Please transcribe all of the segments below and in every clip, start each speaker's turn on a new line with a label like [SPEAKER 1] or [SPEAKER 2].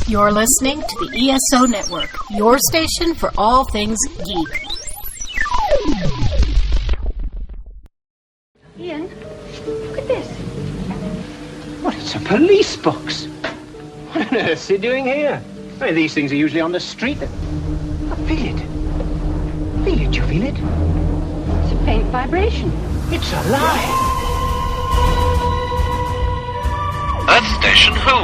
[SPEAKER 1] You're listening to the ESO Network, your station for all things geek.
[SPEAKER 2] Ian, look at this.
[SPEAKER 3] What, it's a police box. What on earth is he doing here? I mean, these things are usually on the street. Oh, feel it. Feel it, you feel it?
[SPEAKER 2] It's a faint vibration.
[SPEAKER 3] It's alive.
[SPEAKER 4] Earth Station Who,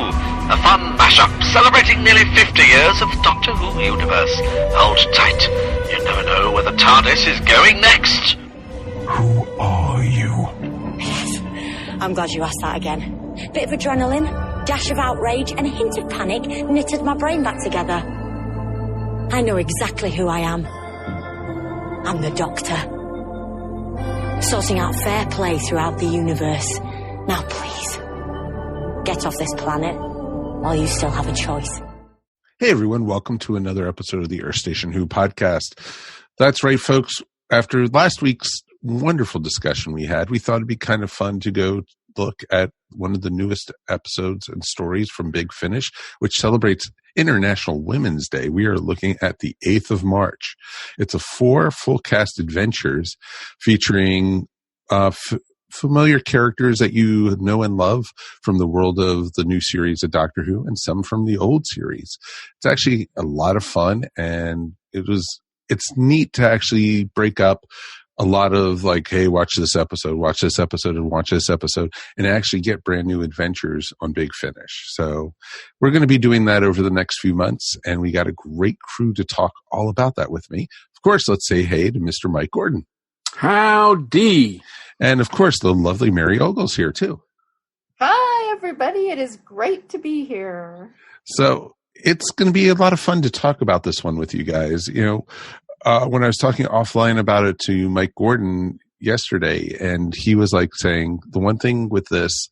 [SPEAKER 4] a fun mashup celebrating nearly 50 years of Doctor Who universe. Hold tight. You never know where the TARDIS is going next.
[SPEAKER 5] Who are you?
[SPEAKER 6] I'm glad you asked that again. Bit of adrenaline, dash of outrage, and a hint of panic knitted my brain back together. I know exactly who I am. I'm the Doctor. Sorting out fair play throughout the universe. Now please, get off this planet while you still have a choice.
[SPEAKER 7] Hey everyone, welcome to another episode of the Earth Station Who podcast. That's right, folks. After last week's wonderful discussion we had, we thought it'd be kind of fun to go look at one of the newest episodes and stories from Big Finish, which celebrates International Women's Day. We are looking at the 8th of March. It's a 4 full cast adventures featuring familiar characters that you know and love from the world of the new series of Doctor Who and some from the old series. It's actually a lot of fun, and it's neat to actually break up a lot of like, hey, watch this episode, and watch this episode, and actually get brand new adventures on Big Finish. So we're going to be doing that over the next few months, and we got a great crew to talk all about that with me. Of course, let's say hey to Mr. Mike Gordon.
[SPEAKER 8] Howdy.
[SPEAKER 7] And of course, the lovely Mary Ogle's here too.
[SPEAKER 9] Hi, everybody. It is great to be here.
[SPEAKER 7] So it's going to be a lot of fun to talk about this one with you guys. You know, when I was talking offline about it to Mike Gordon yesterday, and he was like saying the one thing with this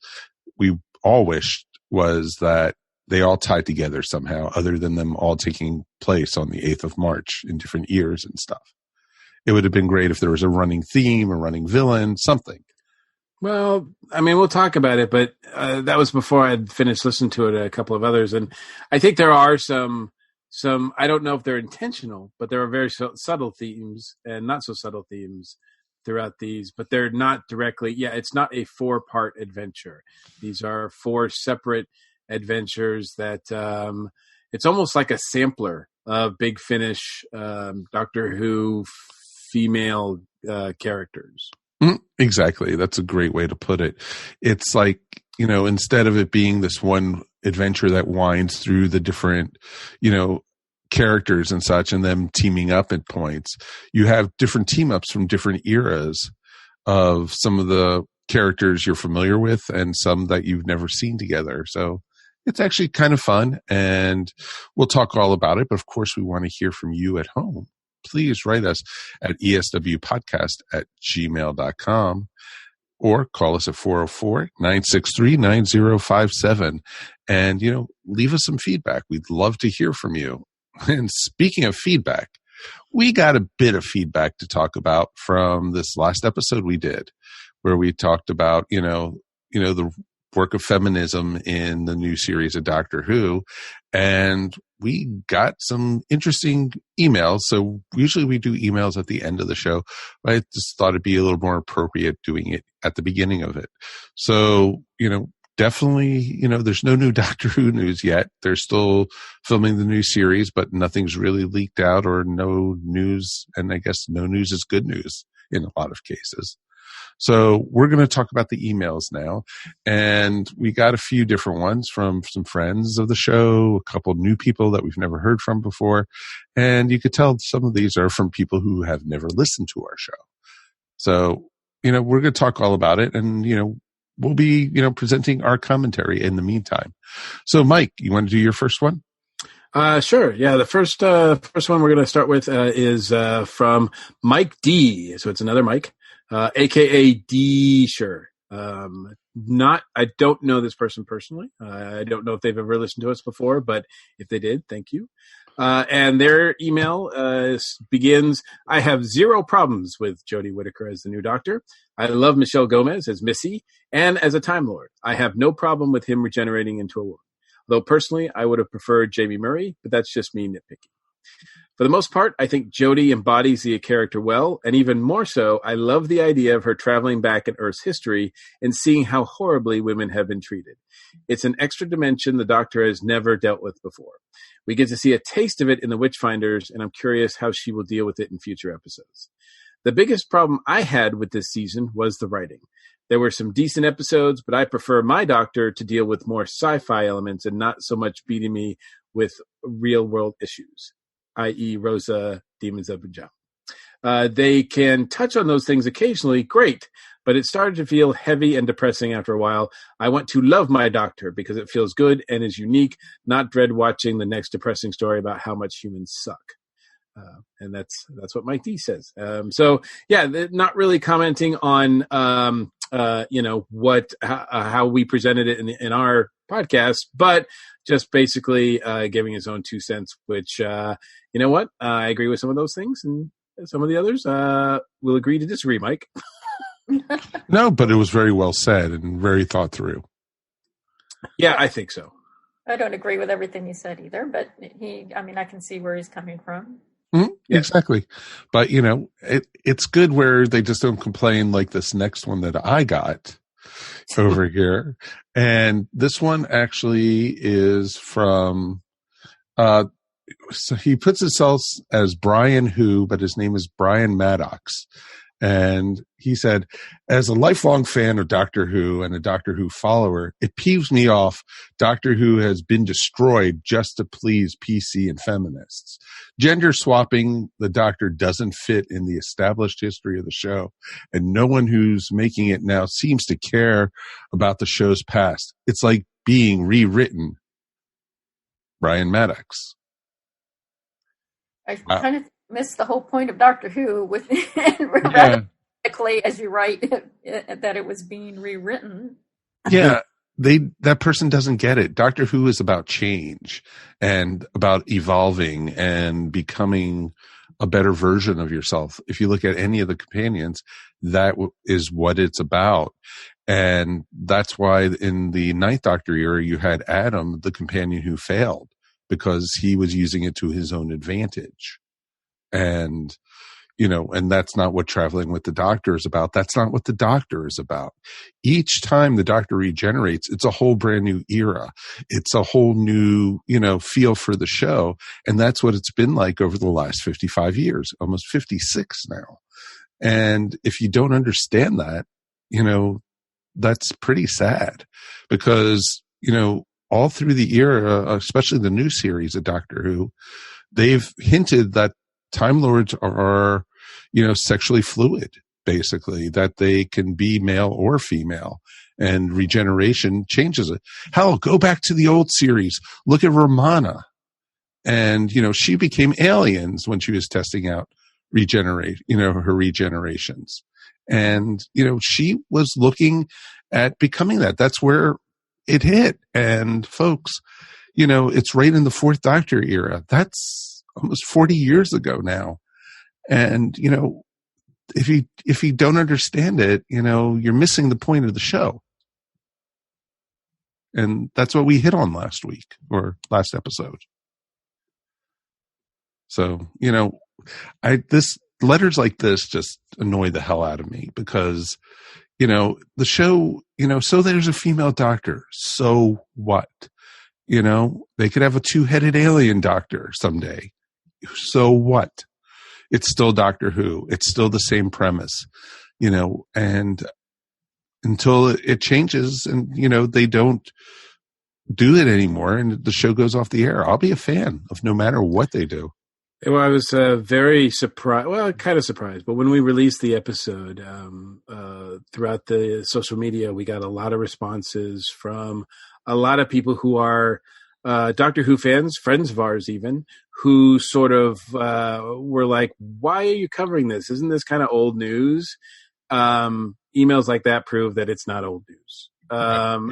[SPEAKER 7] we all wished was that they all tied together somehow, other than them all taking place on the 8th of March in different years and stuff. It would have been great if there was a running theme, a running villain, something.
[SPEAKER 8] Well, I mean, we'll talk about it, but that was before I'd finished listening to it, a couple of others. And I think there are some, I don't know if they're intentional, but there are very subtle themes and not so subtle themes throughout these, but they're not directly, it's not a 4-part adventure. These are 4 separate adventures that it's almost like a sampler of Big Finish, Doctor Who female characters.
[SPEAKER 7] Exactly. That's a great way to put it. It's like, you know, instead of it being this one adventure that winds through the different, you know, characters and such and them teaming up at points, you have different team ups from different eras of some of the characters you're familiar with and some that you've never seen together. So it's actually kind of fun, and we'll talk all about it. But of course, we want to hear from you at home. Please write us at eswpodcast@gmail.com or call us at 404-963-9057. And, you know, leave us some feedback. We'd love to hear from you. And speaking of feedback, we got a bit of feedback to talk about from this last episode we did, where we talked about, you know, the work of feminism in the new series of Doctor Who. And we got some interesting emails. So usually we do emails at the end of the show, but I just thought it'd be a little more appropriate doing it at the beginning of it. So, you know, definitely, you know, there's no new Doctor Who news yet. They're still filming the new series, but nothing's really leaked out or no news. And I guess no news is good news in a lot of cases. So we're going to talk about the emails now. And we got a few different ones from some friends of the show, a couple new people that we've never heard from before. And you could tell some of these are from people who have never listened to our show. So, you know, we're going to talk all about it. And, you know, we'll be, you know, presenting our commentary in the meantime. So, Mike, you want to do your first one?
[SPEAKER 8] Sure. Yeah. The first one we're going to start with is from MikeD. So it's another Mike. AKA D. Sure. I don't know this person personally. I don't know if they've ever listened to us before, but if they did, thank you. And their email begins, I have 0 problems with Jodie Whittaker as the new Doctor. I love Michelle Gomez as Missy and as a Time Lord. I have no problem with him regenerating into a woman. Though personally, I would have preferred Jamie Murray, but that's just me nitpicking. For the most part, I think Jodie embodies the character well, and even more so, I love the idea of her traveling back in Earth's history and seeing how horribly women have been treated. It's an extra dimension the Doctor has never dealt with before. We get to see a taste of it in the Witchfinders, and I'm curious how she will deal with it in future episodes. The biggest problem I had with this season was the writing. There were some decent episodes, but I prefer my Doctor to deal with more sci-fi elements and not so much beating me with real-world issues, i.e. Rosa, Demons of Punjab. They can touch on those things occasionally, great, but it started to feel heavy and depressing after a while. I want to love my Doctor because it feels good and is unique, not dread watching the next depressing story about how much humans suck. And that's what Mike D says. So yeah, not really commenting on how we presented it in our podcast, but just basically giving his own 2 cents. Which I agree with some of those things, and some of the others will agree to disagree. Mike.
[SPEAKER 7] No, but it was very well said and very thought through.
[SPEAKER 8] Yeah, I think so.
[SPEAKER 9] I don't agree with everything he said either, but I can see where he's coming from.
[SPEAKER 7] Mm-hmm. Yeah. Exactly. But, it's good where they just don't complain like this next one that I got over here. And this one actually is from, so he puts himself as Brian Who, but his name is Brian Maddox. And he said, as a lifelong fan of Doctor Who and a Doctor Who follower, it peeves me off Doctor Who has been destroyed just to please PC and feminists. Gender swapping the Doctor doesn't fit in the established history of the show, and no one who's making it now seems to care about the show's past. It's like being rewritten. Brian Maddox.
[SPEAKER 9] I kind of missed the whole point of Doctor Who with radically, as you write, that it was being rewritten.
[SPEAKER 7] Yeah, that person doesn't get it. Doctor Who is about change and about evolving and becoming a better version of yourself. If you look at any of the companions, that is what it's about. And that's why in the Ninth Doctor era, you had Adam, the companion who failed, because he was using it to his own advantage. And, and that's not what traveling with the Doctor is about. That's not what the Doctor is about. Each time the Doctor regenerates, it's a whole brand new era. It's a whole new, feel for the show. And that's what it's been like over the last 55 years, almost 56 now. And if you don't understand that, that's pretty sad, because, all through the era, especially the new series of Doctor Who, they've hinted that Time Lords are, sexually fluid, basically, that they can be male or female, and regeneration changes it. Hell, go back to the old series. Look at Romana. And, she became aliens when she was testing out her regenerations. And, she was looking at becoming that. That's where it hit. And folks, it's right in the Fourth Doctor era. That's almost 40 years ago now. And, if you don't understand it, you're missing the point of the show. And that's what we hit on last episode. So, letters like this just annoy the hell out of me, because, the show, so there's a female Doctor. So what? They could have a 2-headed alien Doctor someday. So what? It's still Doctor Who. It's still the same premise, and until it changes and, they don't do it anymore and the show goes off the air, I'll be a fan of no matter what they do.
[SPEAKER 8] Well, I was very surprised. Well, kind of surprised. But when we released the episode, throughout the social media, we got a lot of responses from a lot of people who are Doctor Who fans, friends of ours even, who sort of were like, why are you covering this? Isn't this kind of old news? Emails like that prove that it's not old news.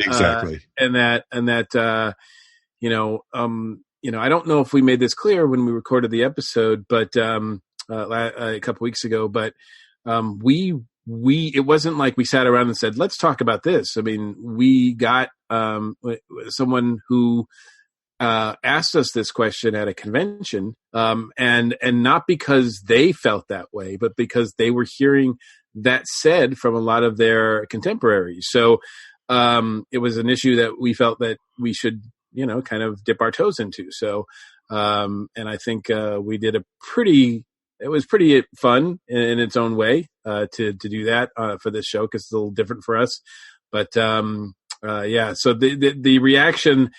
[SPEAKER 7] Exactly.
[SPEAKER 8] I don't know if we made this clear when we recorded the episode, but a couple weeks ago, but we it wasn't like we sat around and said, let's talk about this. I mean, we got someone who asked us this question at a convention, and not because they felt that way, but because they were hearing that said from a lot of their contemporaries. So it was an issue that we felt that we should, kind of dip our toes into. So, and I think we did it was pretty fun in its own way to do that for this show, because it's a little different for us. But yeah, so the reaction,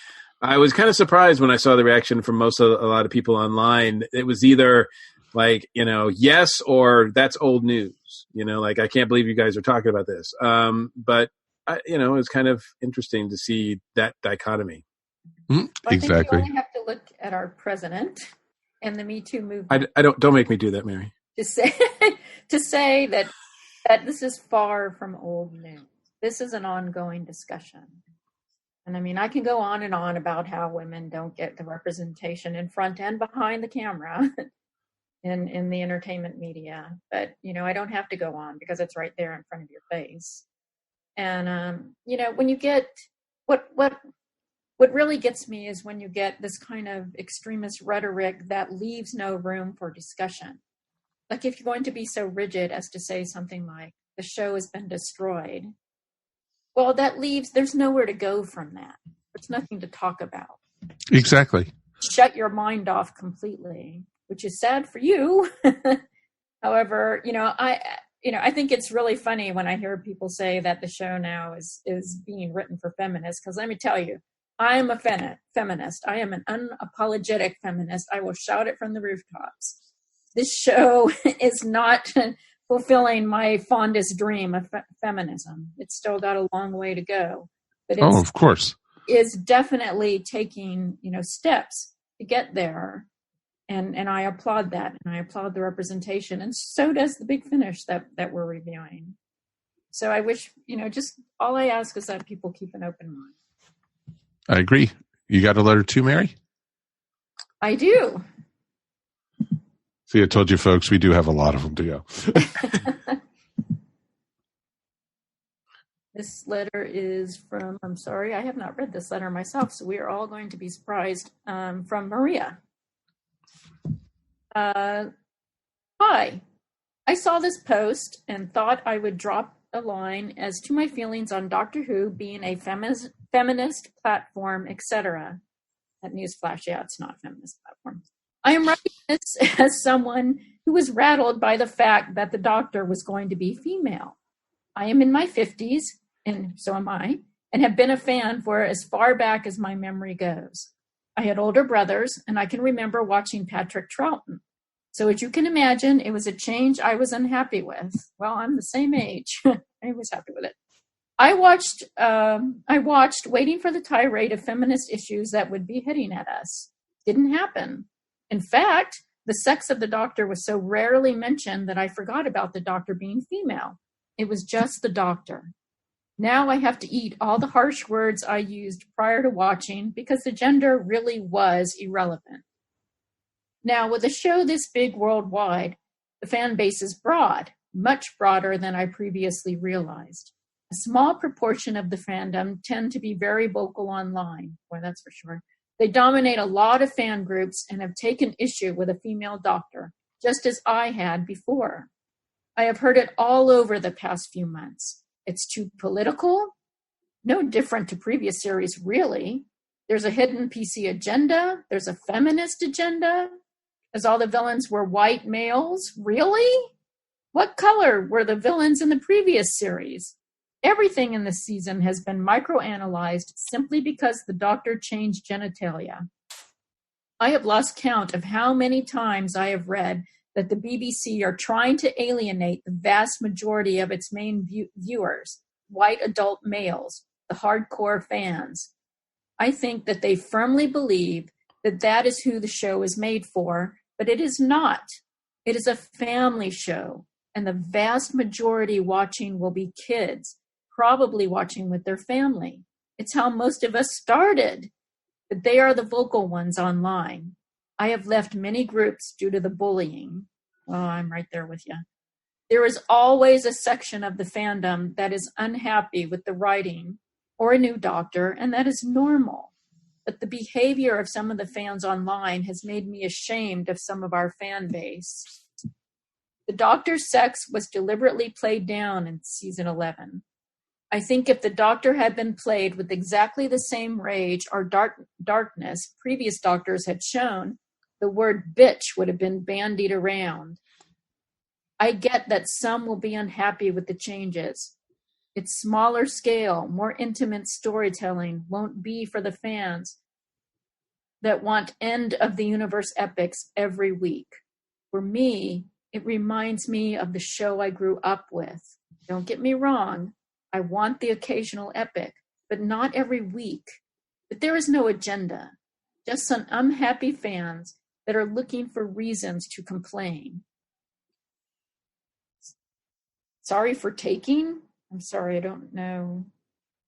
[SPEAKER 8] I was kind of surprised when I saw the reaction from a lot of people online. It was either like, yes, or that's old news. Like, I can't believe you guys are talking about this. But it was kind of interesting to see that dichotomy.
[SPEAKER 7] Exactly.
[SPEAKER 9] I think you only have to look at our president and the Me Too movement.
[SPEAKER 8] I don't make me do that, Mary.
[SPEAKER 9] To say that this is far from old news. This is an ongoing discussion. And I mean, I can go on and on about how women don't get the representation in front and behind the camera in the entertainment media. But, I don't have to go on because it's right there in front of your face. And, when you get what really gets me is when you get this kind of extremist rhetoric that leaves no room for discussion. Like, if you're going to be so rigid as to say something like, the show has been destroyed, well, there's nowhere to go from that. There's nothing to talk about.
[SPEAKER 7] Exactly.
[SPEAKER 9] Shut your mind off completely, which is sad for you. However, I think it's really funny when I hear people say that the show now is being written for feminists, because let me tell you, I am a feminist. I am an unapologetic feminist. I will shout it from the rooftops. This show is not fulfilling my fondest dream of feminism. It's still got a long way to go. But
[SPEAKER 7] of course.
[SPEAKER 9] Is definitely taking, steps to get there. And I applaud that. And I applaud the representation. And so does the Big Finish that we're reviewing. So I wish, just all I ask is that people keep an open mind.
[SPEAKER 7] I agree. You got a letter too, Mary?
[SPEAKER 9] I do.
[SPEAKER 7] See, I told you folks, we do have a lot of them to go.
[SPEAKER 9] This letter is from, I'm sorry, I have not read this letter myself, so we are all going to be surprised, from Maria. Hi, I saw this post and thought I would drop a line as to my feelings on Doctor Who being a feminist platform, etc. That newsflash, yeah, it's not a feminist platform. I am writing this as someone who was rattled by the fact that the Doctor was going to be female. I am in my 50s, and so am I, and have been a fan for as far back as my memory goes. I had older brothers, and I can remember watching Patrick Troughton. So as you can imagine, it was a change I was unhappy with. Well, I'm the same age. I was happy with it. I watched waiting for the tirade of feminist issues that would be hitting at us. Didn't happen. In fact, the sex of the Doctor was so rarely mentioned that I forgot about the Doctor being female. It was just the Doctor. Now I have to eat all the harsh words I used prior to watching because the gender really was irrelevant. Now, with a show this big worldwide, the fan base is broad, much broader than I previously realized. A small proportion of the fandom tend to be very vocal online. Boy, that's for sure. They dominate a lot of fan groups and have taken issue with a female Doctor, just as I had before. I have heard it all over the past few months. It's too political, no different to previous series, really. There's a hidden PC agenda. There's a feminist agenda. As all the villains were white males. Really? What color were the villains in the previous series? Everything in this season has been microanalyzed simply because the Doctor changed genitalia. I have lost count of how many times I have read that the BBC are trying to alienate the vast majority of its main viewers, white adult males, the hardcore fans. I think that they firmly believe that that is who the show is made for, but it is not. It is a family show, and the vast majority watching will be kids, probably watching with their family. It's how most of us started, but they are the vocal ones online. I have left many groups due to the bullying. Oh, I'm right there with you. There is always a section of the fandom that is unhappy with the writing or a new doctor, and that is normal. But the behavior of some of the fans online has made me ashamed of some of our fan base. The doctor's sex was deliberately played down in season 11. I think if the doctor had been played with exactly the same rage or darkness previous doctors had shown, the word bitch would have been bandied around. I get that some will be unhappy with the changes. Its smaller scale, more intimate storytelling won't be for the fans that want end of the universe epics every week. For me, it reminds me of the show I grew up with. Don't get me wrong. I want the occasional epic, but not every week. But there is no agenda. Just some unhappy fans that are looking for reasons to complain. Sorry for taking? I'm sorry, I don't know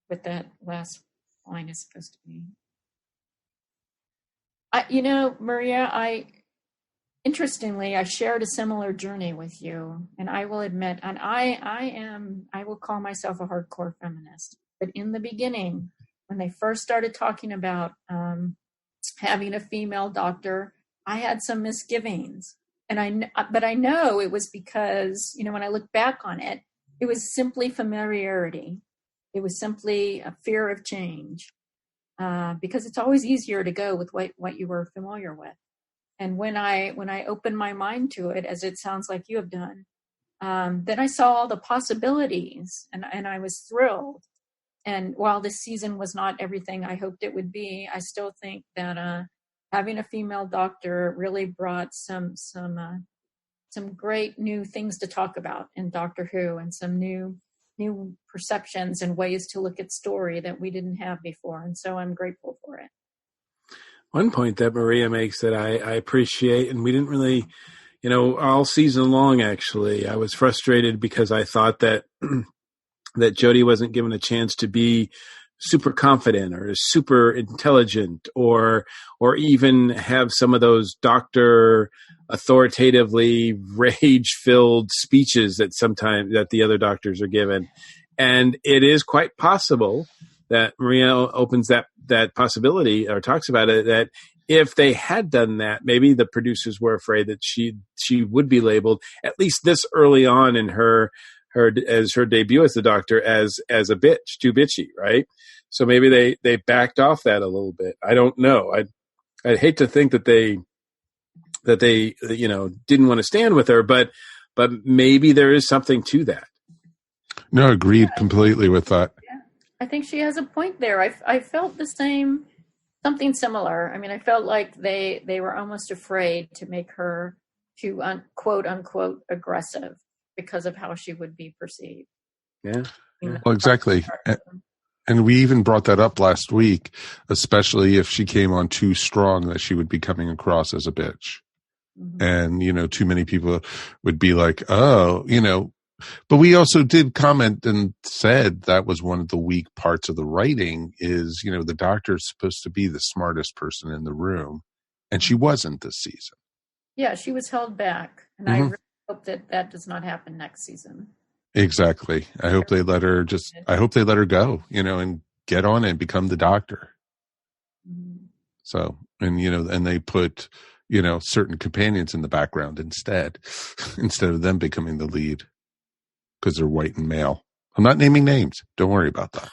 [SPEAKER 9] what that last line is supposed to be. Maria, interestingly, I shared a similar journey with you, and I will admit, and I will call myself a hardcore feminist. But in the beginning, when they first started talking about having a female doctor, I had some misgivings, but I know it was because, when I look back on it, it was simply familiarity. It was simply a fear of change, because it's always easier to go with what you were familiar with. And when I opened my mind to it, as it sounds like you have done, then I saw all the possibilities, and I was thrilled. And while this season was not everything I hoped it would be, I still think that having a female doctor really brought some great new things to talk about in Doctor Who, and some new perceptions and ways to look at story that we didn't have before. And so I'm grateful for it.
[SPEAKER 8] One point that Maria makes that I appreciate, and we didn't really, all season long, actually, I was frustrated because I thought that that Jodie wasn't given a chance to be super confident or super intelligent, or even have some of those doctor authoritatively rage-filled speeches that the other doctors are given. And it is quite possible that Maria opens that possibility, or talks about it, that if they had done that, maybe the producers were afraid that she would be labeled, at least this early on in her debut as the Doctor, as a bitch, too bitchy, right? So maybe they backed off that a little bit. I don't know. I'd hate to think that they didn't want to stand with her, but maybe there is something to that.
[SPEAKER 7] No, agreed completely with that.
[SPEAKER 9] Yeah. I think she has a point there. I felt the same, something similar. I mean, I felt like they were almost afraid to make her too quote unquote aggressive because of how she would be perceived.
[SPEAKER 8] Yeah.
[SPEAKER 7] Well, exactly. And we even brought that up last week, especially if she came on too strong, that she would be coming across as a bitch. Mm-hmm. And, too many people would be like, oh, but we also did comment and said that was one of the weak parts of the writing is, the doctor's supposed to be the smartest person in the room. And she wasn't this season.
[SPEAKER 9] Yeah, she was held back. And I really hope that does not happen next season.
[SPEAKER 7] Exactly. I hope they let her go, and get on and become the doctor. Mm-hmm. So, and they put, certain companions in the background instead of them becoming the lead because they're white and male. I'm not naming names. Don't worry about that.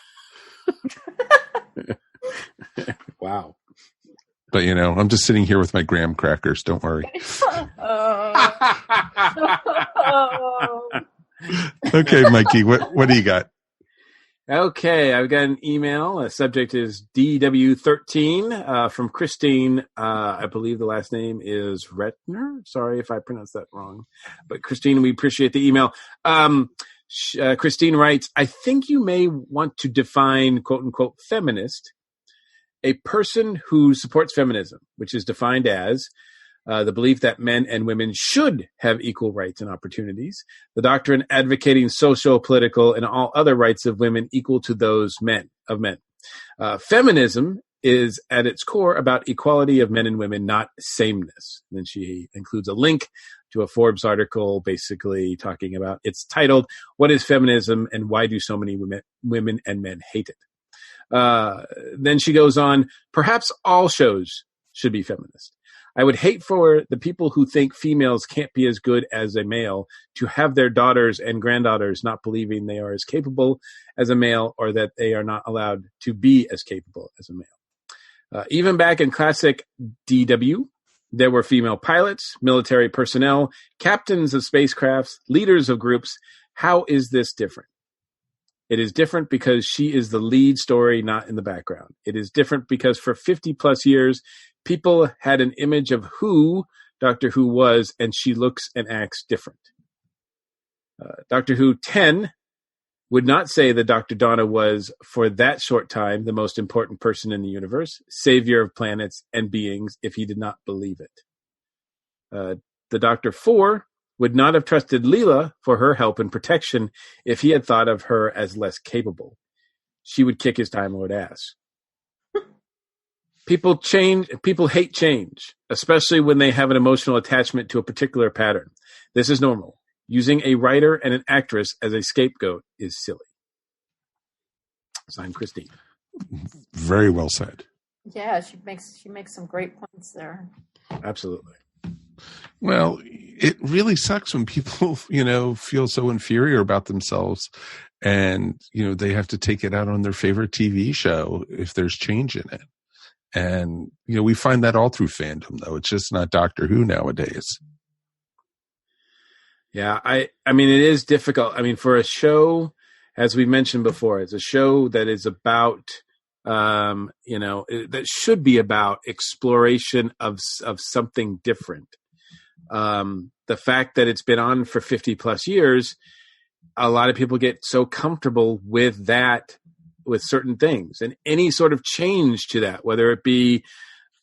[SPEAKER 8] Wow.
[SPEAKER 7] But, I'm just sitting here with my graham crackers. Don't worry. Okay, Mikey, what do you got?
[SPEAKER 8] Okay, I've got an email. The subject is DW13 from Christine. I believe the last name is Retner. Sorry if I pronounced that wrong. But Christine, we appreciate the email. Christine writes, I think you may want to define, quote unquote, feminist, a person who supports feminism, which is defined as the belief that men and women should have equal rights and opportunities, the doctrine advocating social, political, and all other rights of women equal to those of men. Feminism is at its core about equality of men and women, not sameness. And then she includes a link to a Forbes article basically talking about, it's titled, What is Feminism and Why Do So Many Women and Men Hate It? Then she goes on, perhaps all shows should be feminist. I would hate for the people who think females can't be as good as a male to have their daughters and granddaughters not believing they are as capable as a male or that they are not allowed to be as capable as a male. Even back in classic DW, there were female pilots, military personnel, captains of spacecrafts, leaders of groups. How is this different? It is different because she is the lead story, not in the background. It is different because for 50 plus years, people had an image of who Doctor Who was, and she looks and acts different. Doctor Who 10 would not say that Dr. Donna was, for that short time, the most important person in the universe, savior of planets and beings, if he did not believe it. The Doctor 4 would not have trusted Leela for her help and protection if he had thought of her as less capable. She would kick his Time Lord ass. People hate change, especially when they have an emotional attachment to a particular pattern. This is normal. Using a writer and an actress as a scapegoat is silly. Signed, Christine.
[SPEAKER 7] Very well said.
[SPEAKER 9] Yeah, she makes some great points there.
[SPEAKER 8] Absolutely.
[SPEAKER 7] Well, it really sucks when people, feel so inferior about themselves and, they have to take it out on their favorite TV show if there's change in it. And, we find that all through fandom, though. It's just not Doctor Who nowadays.
[SPEAKER 8] Yeah, I mean, it is difficult. I mean, for a show, as we mentioned before, it's a show that is about, that should be about exploration of something different. The fact that it's been on for 50 plus years, a lot of people get so comfortable with that, with certain things, and any sort of change to that, whether it be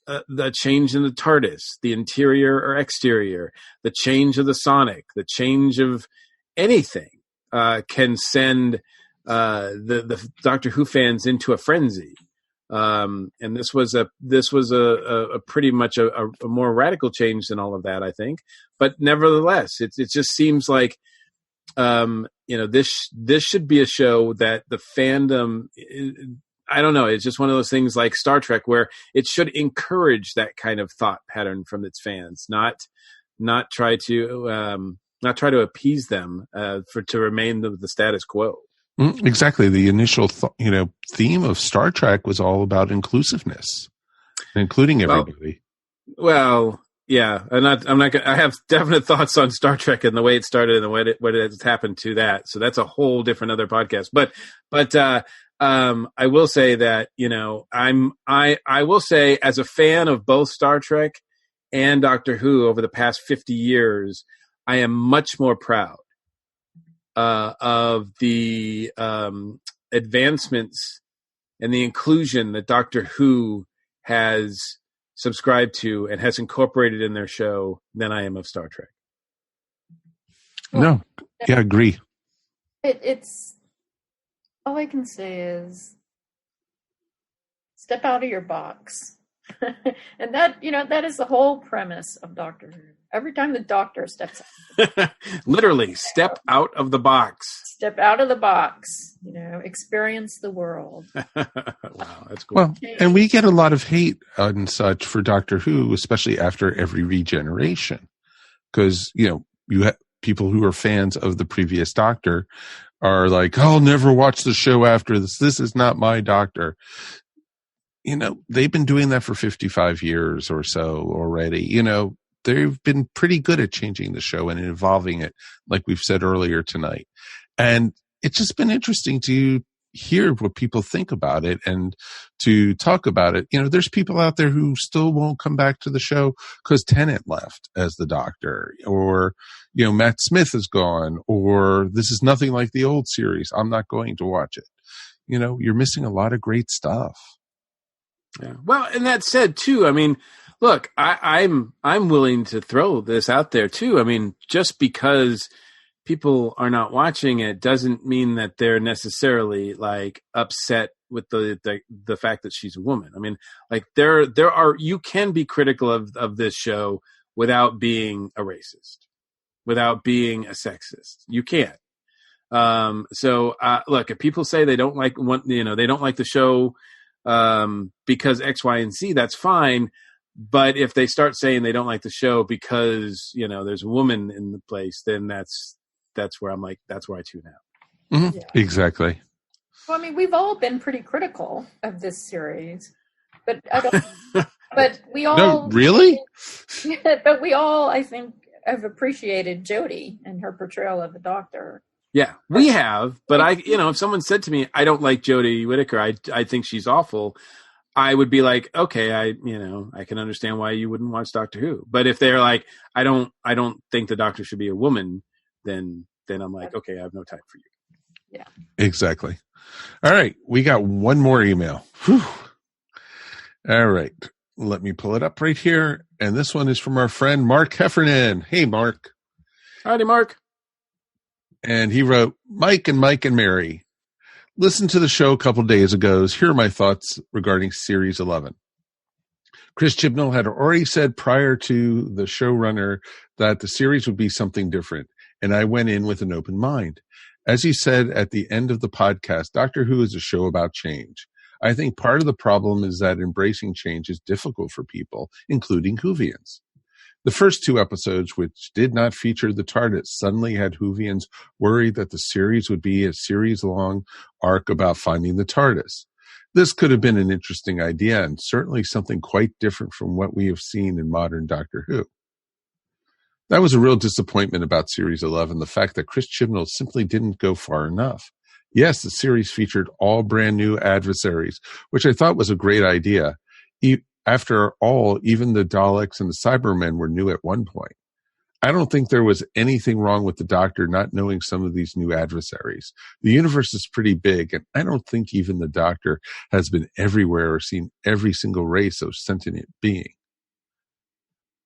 [SPEAKER 8] the change in the TARDIS, the interior or exterior, the change of the Sonic, the change of anything, can send the Doctor Who fans into a frenzy. And this was a pretty much a more radical change than all of that, I think. But nevertheless, it just seems like this should be a show that the fandom, I don't know, it's just one of those things like Star Trek where it should encourage that kind of thought pattern from its fans, not try to appease them to remain the status quo.
[SPEAKER 7] Exactly. The initial theme of Star Trek was all about inclusiveness, including everybody.
[SPEAKER 8] Well, yeah, I'm not gonna, I have definite thoughts on Star Trek and the way it started and the way what has happened to that. So that's a whole different other podcast. But I will say that, I will say as a fan of both Star Trek and Doctor Who over the past 50 years, I am much more proud of the advancements and the inclusion that Doctor Who has subscribed to and has incorporated in their show than I am of Star Trek.
[SPEAKER 7] No, yeah, agree.
[SPEAKER 9] It's all I can say is step out of your box. And that is the whole premise of Doctor Who. Every time the Doctor steps out.
[SPEAKER 8] Literally, step out of the box.
[SPEAKER 9] Step out of the box. Experience the world.
[SPEAKER 8] Wow, that's cool.
[SPEAKER 7] Well, and we get a lot of hate and such for Doctor Who, especially after every regeneration. Because, you have people who are fans of the previous Doctor are like, I'll never watch the show after this. This is not my Doctor. They've been doing that for 55 years or so already. They've been pretty good at changing the show and evolving it, like we've said earlier tonight. And it's just been interesting to hear what people think about it and to talk about it. There's people out there who still won't come back to the show because Tennant left as the Doctor, or, Matt Smith is gone, or this is nothing like the old series. I'm not going to watch it. You're missing a lot of great stuff.
[SPEAKER 8] Yeah. Well, and that said too, I mean, look, I'm willing to throw this out there too. I mean, just because people are not watching it doesn't mean that they're necessarily like upset the fact that she's a woman. I mean, like there are, you can be critical of this show without being a racist, without being a sexist. You can't. So look, if people say they don't like they don't like the show because X, Y, and Z, that's fine. But if they start saying they don't like the show because there's a woman in the place, then that's where I'm like, that's where I tune out.
[SPEAKER 7] Mm-hmm. Yeah. Exactly.
[SPEAKER 9] Well, I mean, we've all been pretty critical of this series, but I don't. But we all
[SPEAKER 7] no, really.
[SPEAKER 9] But we all, I think, have appreciated Jodie and her portrayal of the Doctor.
[SPEAKER 8] Yeah, we have. But if someone said to me, "I don't like Jodie Whittaker. I think she's awful," I would be like, "Okay, I can understand why you wouldn't watch Doctor Who." But if they're like, "I don't think the Doctor should be a woman," then I'm like, "Okay, I have no time for you."
[SPEAKER 9] Yeah.
[SPEAKER 7] Exactly. All right, we got one more email. Whew. All right, let me pull it up right here, and this one is from our friend Mark Heffernan. Hey, Mark.
[SPEAKER 8] Howdy, Mark.
[SPEAKER 7] And he wrote, Mike and Mary, listened to the show a couple days ago. Here are my thoughts regarding Series 11. Chris Chibnall had already said prior to the showrunner that the series would be something different, and I went in with an open mind. As he said at the end of the podcast, Doctor Who is a show about change. I think part of the problem is that embracing change is difficult for people, including Whovians. The first two episodes, which did not feature the TARDIS, suddenly had Whovians worried that the series would be a series-long arc about finding the TARDIS. This could have been an interesting idea and certainly something quite different from what we have seen in modern Doctor Who. That was a real disappointment about Series 11, the fact that Chris Chibnall simply didn't go far enough. Yes, the series featured all brand new adversaries, which I thought was a great idea. After all, even the Daleks and the Cybermen were new at one point. I don't think there was anything wrong with the Doctor not knowing some of these new adversaries. The universe is pretty big, and I don't think even the Doctor has been everywhere or seen every single race of sentient being.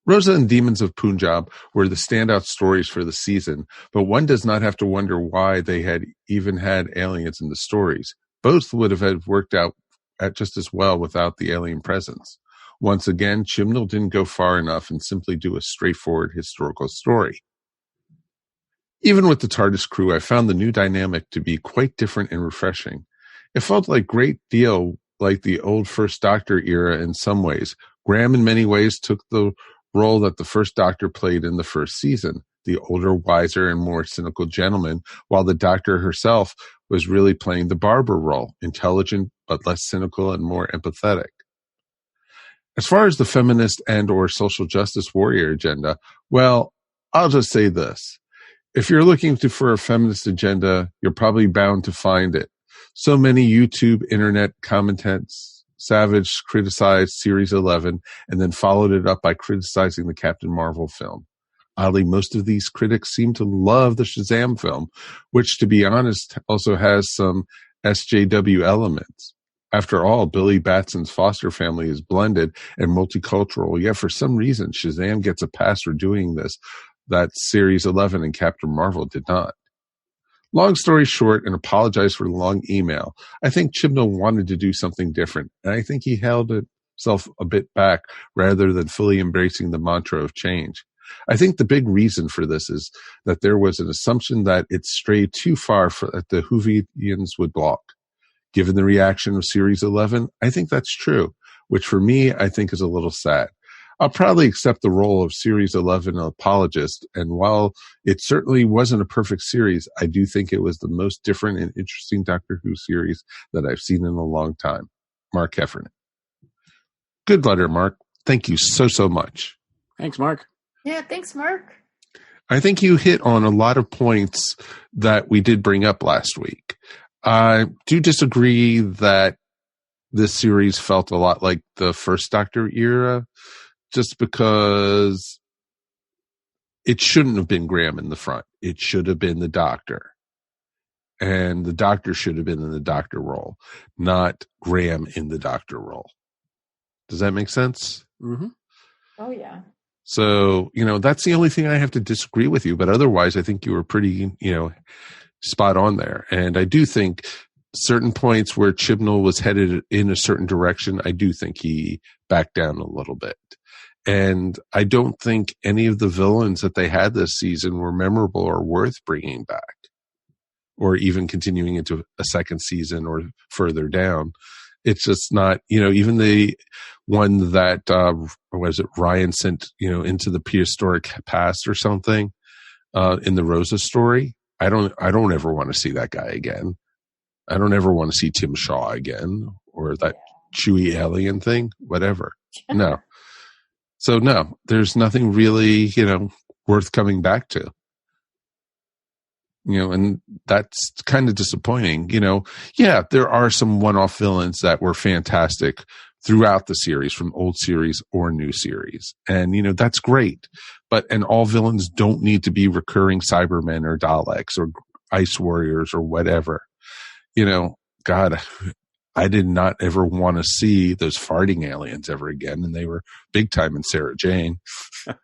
[SPEAKER 7] Rosa and Demons of Punjab were the standout stories for the season, but one does not have to wonder why they had even had aliens in the stories. Both would have worked out just as well without the alien presence. Once again, Chibnall didn't go far enough and simply do a straightforward historical story. Even with the TARDIS crew, I found the new dynamic to be quite different and refreshing. It felt like a great deal like the old First Doctor era in some ways. Graham, in many ways, took the role that the First Doctor played in the first season, the older, wiser, and more cynical gentleman, while the Doctor herself was really playing the Barbara role, intelligent but less cynical and more empathetic. As far as the feminist and or social justice warrior agenda, well, I'll just say this. If you're looking for a feminist agenda, you're probably bound to find it. So many YouTube, internet comments, Savage criticized Series 11 and then followed it up by criticizing the Captain Marvel film. Oddly, most of these critics seem to love the Shazam film, which, to be honest, also has some SJW elements. After all, Billy Batson's foster family is blended and multicultural, yet for some reason Shazam gets a pass for doing this that Series 11 and Captain Marvel did not. Long story short, and apologize for the long email, I think Chibnall wanted to do something different, and I think he held himself a bit back rather than fully embracing the mantra of change. I think the big reason for this is that there was an assumption that it strayed too far that the Whovians would balk. Given the reaction of Series 11, I think that's true, which for me, I think is a little sad. I'll probably accept the role of Series 11 apologist, and while it certainly wasn't a perfect series, I do think it was the most different and interesting Doctor Who series that I've seen in a long time. Mark Heffernan. Good letter, Mark. Thank you so much.
[SPEAKER 8] Thanks, Mark.
[SPEAKER 9] Yeah, thanks, Mark.
[SPEAKER 7] I think you hit on a lot of points that we did bring up last week. I do disagree that this series felt a lot like the First Doctor era, just because it shouldn't have been Graham in the front. It should have been the Doctor. And the Doctor should have been in the Doctor role, not Graham in the Doctor role. Does that make sense?
[SPEAKER 8] Mm-hmm.
[SPEAKER 9] Oh, yeah.
[SPEAKER 7] So, that's the only thing I have to disagree with you. But otherwise, I think you were pretty, spot on there. And I do think certain points where Chibnall was headed in a certain direction, I do think he backed down a little bit. And I don't think any of the villains that they had this season were memorable or worth bringing back, or even continuing into a second season or further down. It's just not, even the one that, was it Ryan sent, into the prehistoric past or something, in the Rosa story. I don't ever want to see that guy again. I don't ever want to see Tim Shaw again, or that Chewy alien thing, whatever. No. So no, there's nothing really, worth coming back to. And that's kind of disappointing. Yeah, there are some one-off villains that were fantastic throughout the series, from old series or new series. And, that's great. And all villains don't need to be recurring Cybermen or Daleks or Ice Warriors or whatever. God, I did not ever want to see those farting aliens ever again. And they were big time in Sarah Jane.
[SPEAKER 9] Yeah,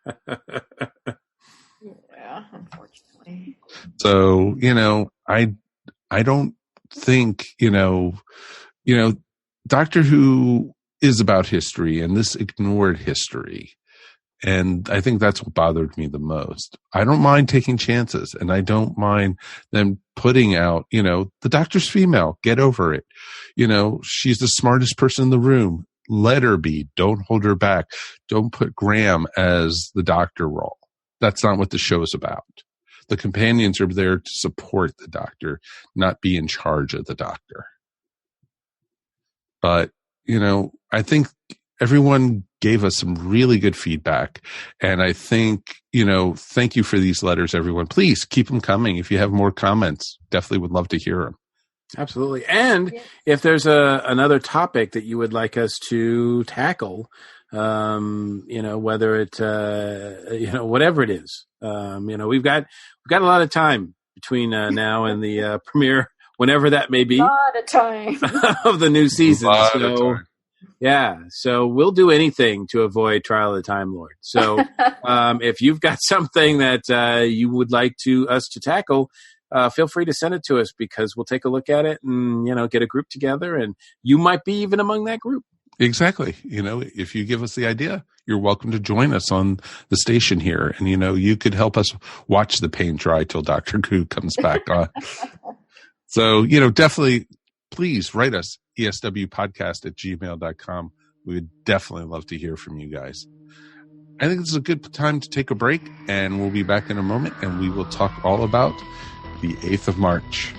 [SPEAKER 9] unfortunately.
[SPEAKER 7] So, I don't think, Doctor Who is about history, and this ignored history. And I think that's what bothered me the most. I don't mind taking chances, and I don't mind them putting out, the Doctor's female, get over it. She's the smartest person in the room. Let her be. Don't hold her back. Don't put Graham as the Doctor role. That's not what the show is about. The companions are there to support the Doctor, not be in charge of the Doctor. But, I think everyone gave us some really good feedback. And I think, thank you for these letters, everyone. Please keep them coming. If you have more comments, definitely would love to hear them.
[SPEAKER 8] Absolutely. And if there's another topic that you would like us to tackle, whether it, whatever it is, we've got a lot of time between now and the premiere, whenever that may be.
[SPEAKER 9] A lot of time
[SPEAKER 8] of the new season. So, yeah. So we'll do anything to avoid Trial of the Time Lord. So, if you've got something that you would like us to tackle, feel free to send it to us, because we'll take a look at it and, get a group together, and you might be even among that group.
[SPEAKER 7] Exactly. If you give us the idea, you're welcome to join us on the station here. And, you could help us watch the paint dry till Dr. Who comes back on. So, definitely please write us eswpodcast@gmail.com. We would definitely love to hear from you guys. I think this is a good time to take a break, and we'll be back in a moment, and we will talk all about the 8th of March.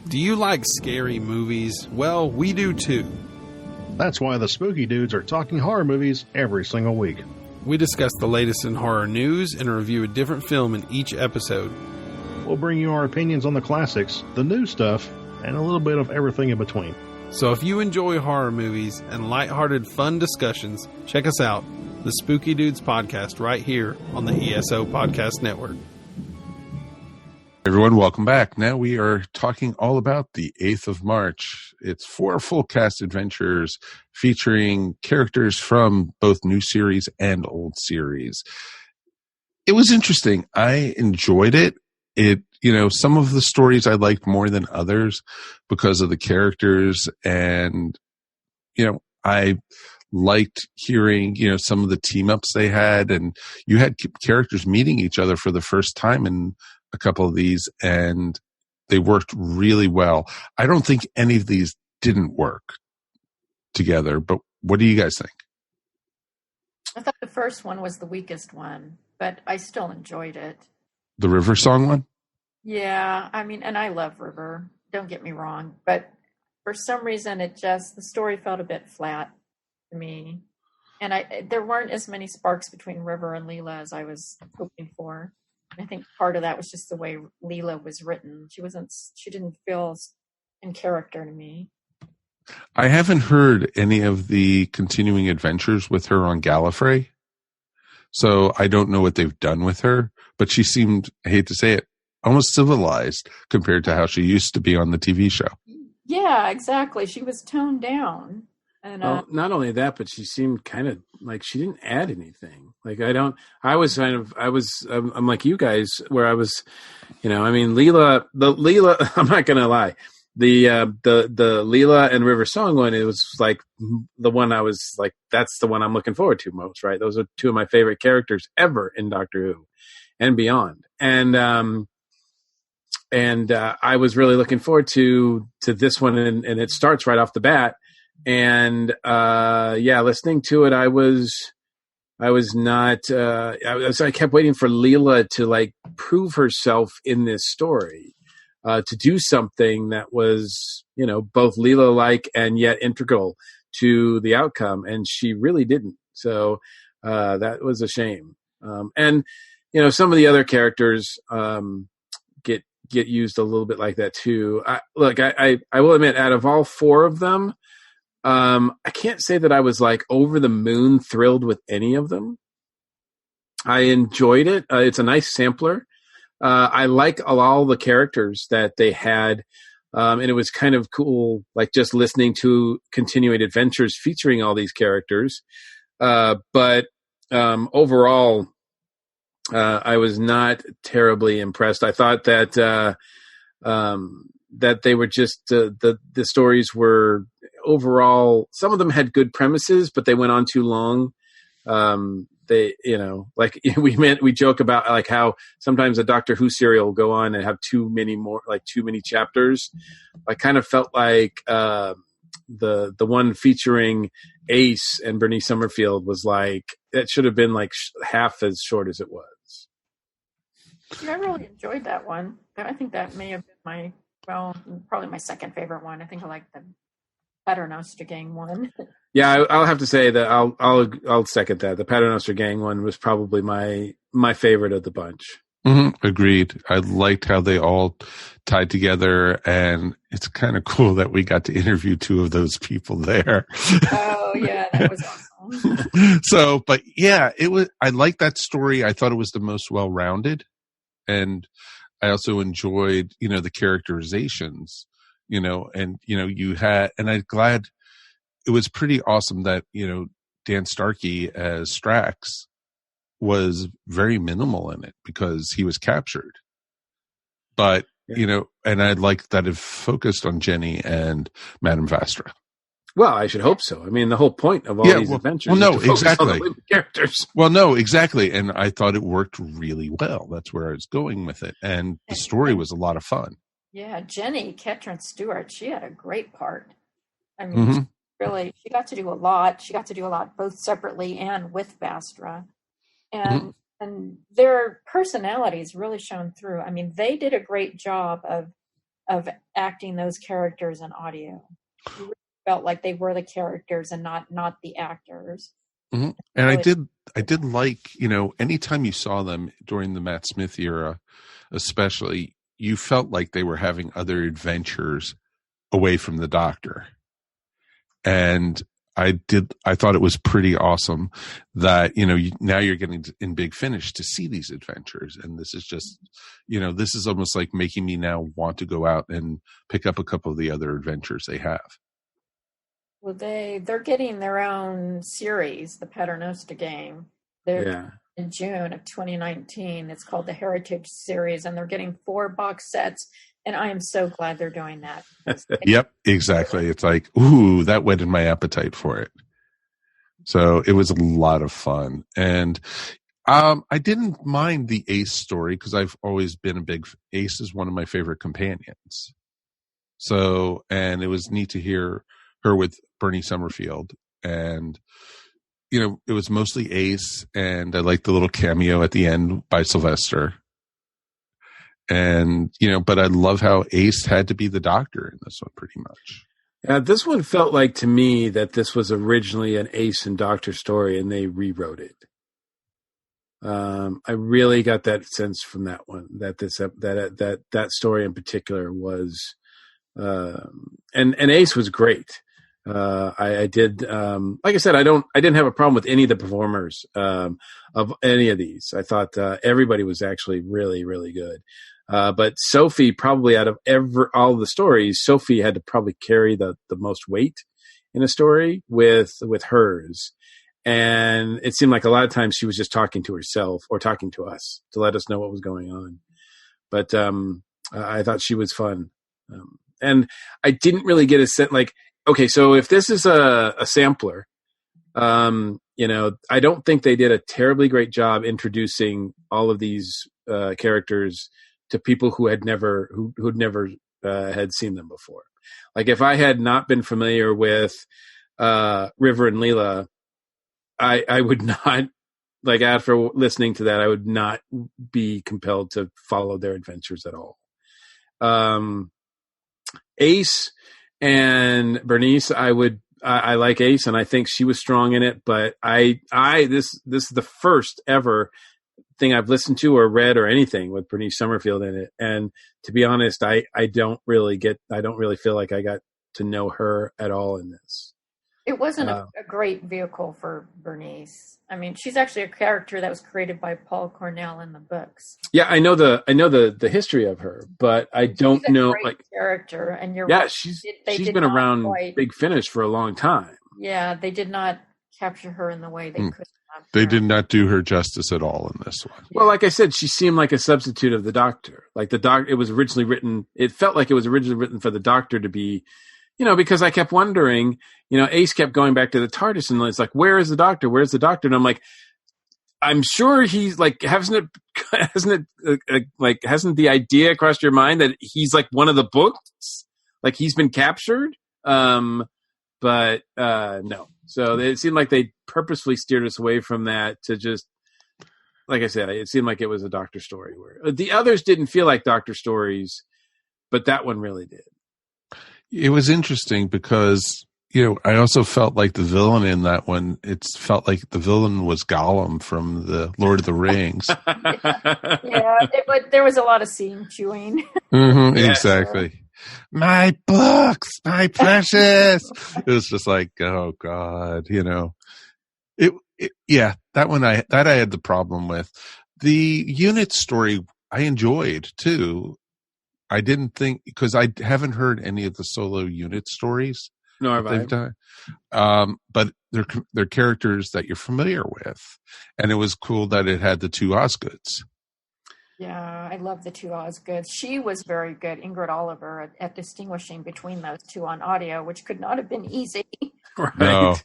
[SPEAKER 10] Do you like scary movies? Well, we do too.
[SPEAKER 11] That's why the Spooky Dudes are talking horror movies every single week.
[SPEAKER 10] We discuss the latest in horror news and review a different film in each episode.
[SPEAKER 11] We'll bring you our opinions on the classics, the new stuff, and a little bit of everything in between.
[SPEAKER 10] So if you enjoy horror movies and lighthearted fun discussions, check us out, the Spooky Dudes podcast, right here on the ESO Podcast Network.
[SPEAKER 7] Everyone, welcome back. Now we are talking all about the 8th of March. It's 4 full cast adventures featuring characters from both new series and old series. It was interesting. I enjoyed it. Some of the stories I liked more than others because of the characters, and, I liked hearing, some of the team ups they had, and you had characters meeting each other for the first time in a couple of these, and they worked really well. I don't think any of these didn't work together, but what do you guys think?
[SPEAKER 9] I thought the first one was the weakest one, but I still enjoyed it.
[SPEAKER 7] The River Song one?
[SPEAKER 9] Yeah, and I love River, don't get me wrong, but for some reason the story felt a bit flat to me. And there weren't as many sparks between River and Leela as I was hoping for. I think part of that was just the way Leela was written. She didn't feel in character to me.
[SPEAKER 7] I haven't heard any of the continuing adventures with her on Gallifrey. So I don't know what they've done with her, but she seemed, I hate to say it, almost civilized compared to how she used to be on the TV show.
[SPEAKER 9] Yeah, exactly. She was toned down. And
[SPEAKER 8] well, not only that, but she seemed kind of like she didn't add anything. Like I'm like you guys where I was, I mean, Leela, I'm not going to lie. The Leela and River Song one, it was like the one I was like, that's the one I'm looking forward to most, right? Those are two of my favorite characters ever in Doctor Who and beyond. And I was really looking forward to this one, and it starts right off the bat. And listening to it, I kept waiting for Leela to like prove herself in this story, to do something that was, both Leela-like and yet integral to the outcome, and she really didn't. So that was a shame. And some of the other characters get used a little bit like that too. I will admit, out of all four of them, I can't say that I was like over the moon thrilled with any of them. I enjoyed it. It's a nice sampler. I like all the characters that they had. And it was kind of cool, like just listening to continuing adventures featuring all these characters. But overall, I was not terribly impressed. I thought that that they were just the stories were overall. Some of them had good premises, but they went on too long. They, like we joke about like how sometimes a Doctor Who serial will go on and have too many chapters. I kind of felt like the one featuring Ace and Bernice Summerfield was like, it should have been like half as short as it was.
[SPEAKER 9] Yeah, I really enjoyed that one. I think that may have been probably my second favorite one. I think I like the Paternoster Gang one.
[SPEAKER 8] Yeah, I'll have to say that I'll second that. The Paternoster Gang one was probably my favorite of the bunch.
[SPEAKER 7] Mm-hmm. Agreed. I liked how they all tied together, and it's kind of cool that we got to interview two of those people there.
[SPEAKER 9] Oh yeah, that was awesome.
[SPEAKER 7] So, but yeah, I liked that story. I thought it was the most well-rounded, and I also enjoyed, the characterizations, and, and I'm glad it was pretty awesome that, Dan Starkey as Strax was very minimal in it because he was captured. But, and I liked that it focused on Jenny and Madame Vastra.
[SPEAKER 8] Well, I should hope so. I mean, the whole point of all these adventures is to focus on the living characters.
[SPEAKER 7] Well, no, exactly. And I thought it worked really well. That's where I was going with it. And the story was a lot of fun.
[SPEAKER 9] Yeah, Jenny Ketron Stewart, she had a great part. I mean, she got to do a lot. She got to do a lot both separately and with Vastra. And their personalities really shone through. I mean, they did a great job of acting those characters in audio. You really felt like they were the characters and not the actors.
[SPEAKER 7] Mm-hmm. And really, I did like, anytime you saw them during the Matt Smith era, especially, you felt like they were having other adventures away from the Doctor. And I thought it was pretty awesome that, now you're getting in Big Finish to see these adventures. And this is just, this is almost like making me now want to go out and pick up a couple of the other adventures they have.
[SPEAKER 9] Well, they're getting their own series, the Paternoster Gang. They're in June of 2019. It's called the Heritage Series, and they're getting 4 box sets. And I am so glad they're doing that.
[SPEAKER 7] Yep, exactly. It's like, ooh, that whetted my appetite for it. So it was a lot of fun. And I didn't mind the Ace story because I've always been Ace is one of my favorite companions. So, and it was neat to hear her with Bernie Summerfield. And, it was mostly Ace. And I liked the little cameo at the end by Sylvester. And, but I love how Ace had to be the Doctor in this one pretty much.
[SPEAKER 8] This one felt like to me that this was originally an Ace and Doctor story and they rewrote it. I really got that sense from that one, that story in particular was, and Ace was great. I did, like I said, I didn't have a problem with any of the performers of any of these. I thought everybody was actually really, really good. But Sophie, probably out of all the stories, Sophie had to probably carry the most weight in a story with hers. And it seemed like a lot of times she was just talking to herself or talking to us to let us know what was going on. But I thought she was fun. And I didn't really get a sense, like, okay, so if this is a sampler, I don't think they did a terribly great job introducing all of these characters to people who had never had seen them before. Like if I had not been familiar with River and Leela, I would not, like after listening to that, I would not be compelled to follow their adventures at all. Ace and Bernice, I like Ace, and I think she was strong in it. But this is the first ever thing I've listened to or read or anything with Bernice Summerfield in it. And to be honest, I don't really feel like I got to know her at all in this.
[SPEAKER 9] It wasn't a great vehicle for Bernice. I mean, she's actually a character that was created by Paul Cornell in the books.
[SPEAKER 8] Yeah, I know the history of her, but I don't know
[SPEAKER 9] great character. And you're
[SPEAKER 8] yeah,
[SPEAKER 9] right.
[SPEAKER 8] she's been around Big Finish for a long time.
[SPEAKER 9] Yeah, they did not capture her in the way they could.
[SPEAKER 7] They did not do her justice at all in this one.
[SPEAKER 8] Well, like I said, she seemed like a substitute of the Doctor. Like the Doctor, it felt like it was originally written for the Doctor to be, because I kept wondering, Ace kept going back to the TARDIS and it's like, where is the Doctor? Where's the Doctor? And I'm like, I'm sure he's like, hasn't the idea crossed your mind that he's like one of the books? Like he's been captured? But no. So it seemed like they purposefully steered us away from that to just, like I said, it seemed like it was a Doctor story. Where the others didn't feel like Doctor stories, but that one really did.
[SPEAKER 7] It was interesting because, I also felt like the villain in that one, it felt like the villain was Gollum from the Lord of the Rings.
[SPEAKER 9] But there was a lot of scene chewing.
[SPEAKER 7] Mm-hmm, yes. Exactly. My books, my precious. It was just like, oh God, that one I had the problem with. The unit story I enjoyed too. I didn't think, because I haven't heard any of the solo unit stories.
[SPEAKER 8] No,
[SPEAKER 7] they've done. But they're characters that you're familiar with, and it was cool that it had the two Osgoods.
[SPEAKER 9] Yeah, I love the two Osgoods. She was very good, Ingrid Oliver, at distinguishing between those two on audio, which could not have been easy.
[SPEAKER 8] Right.
[SPEAKER 7] No.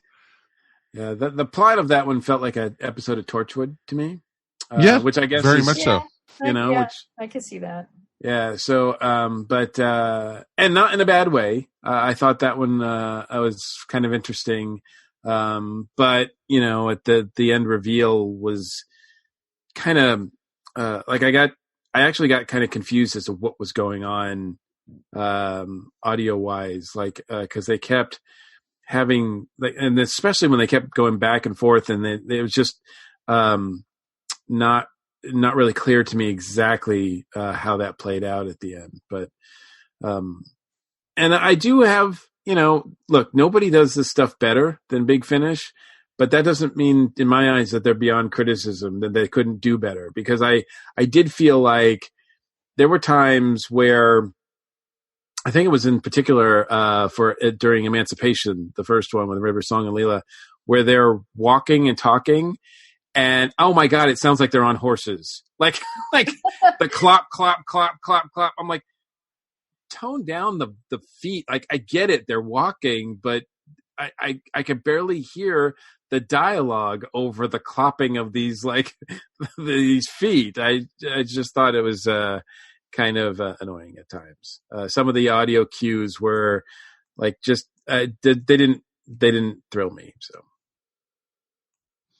[SPEAKER 8] Yeah, the plot of that one felt like an episode of Torchwood to me. Which I guess
[SPEAKER 7] very much so.
[SPEAKER 8] Which
[SPEAKER 9] I can see that.
[SPEAKER 8] Yeah. So, but and not in a bad way. I thought that one was kind of interesting. But at the end reveal was kind of like I actually got kind of confused as to what was going on audio wise, like because they kept having and especially when they kept going back and forth, and it was just not really clear to me exactly how that played out at the end. But and I do have, look, nobody does this stuff better than Big Finish, but that doesn't mean in my eyes that they're beyond criticism, that they couldn't do better, because I did feel like there were times where I think it was in particular during Emancipation, the first one with River Song and Leela, where they're walking and talking, and oh my God, it sounds like they're on horses. Like the clop, clop, clop, clop, clop. I'm like, tone down the feet. Like I get it, they're walking, but I could barely hear the dialogue over the clopping of these these feet. I just thought it was kind of annoying at times. Some of the audio cues were like just they didn't thrill me. So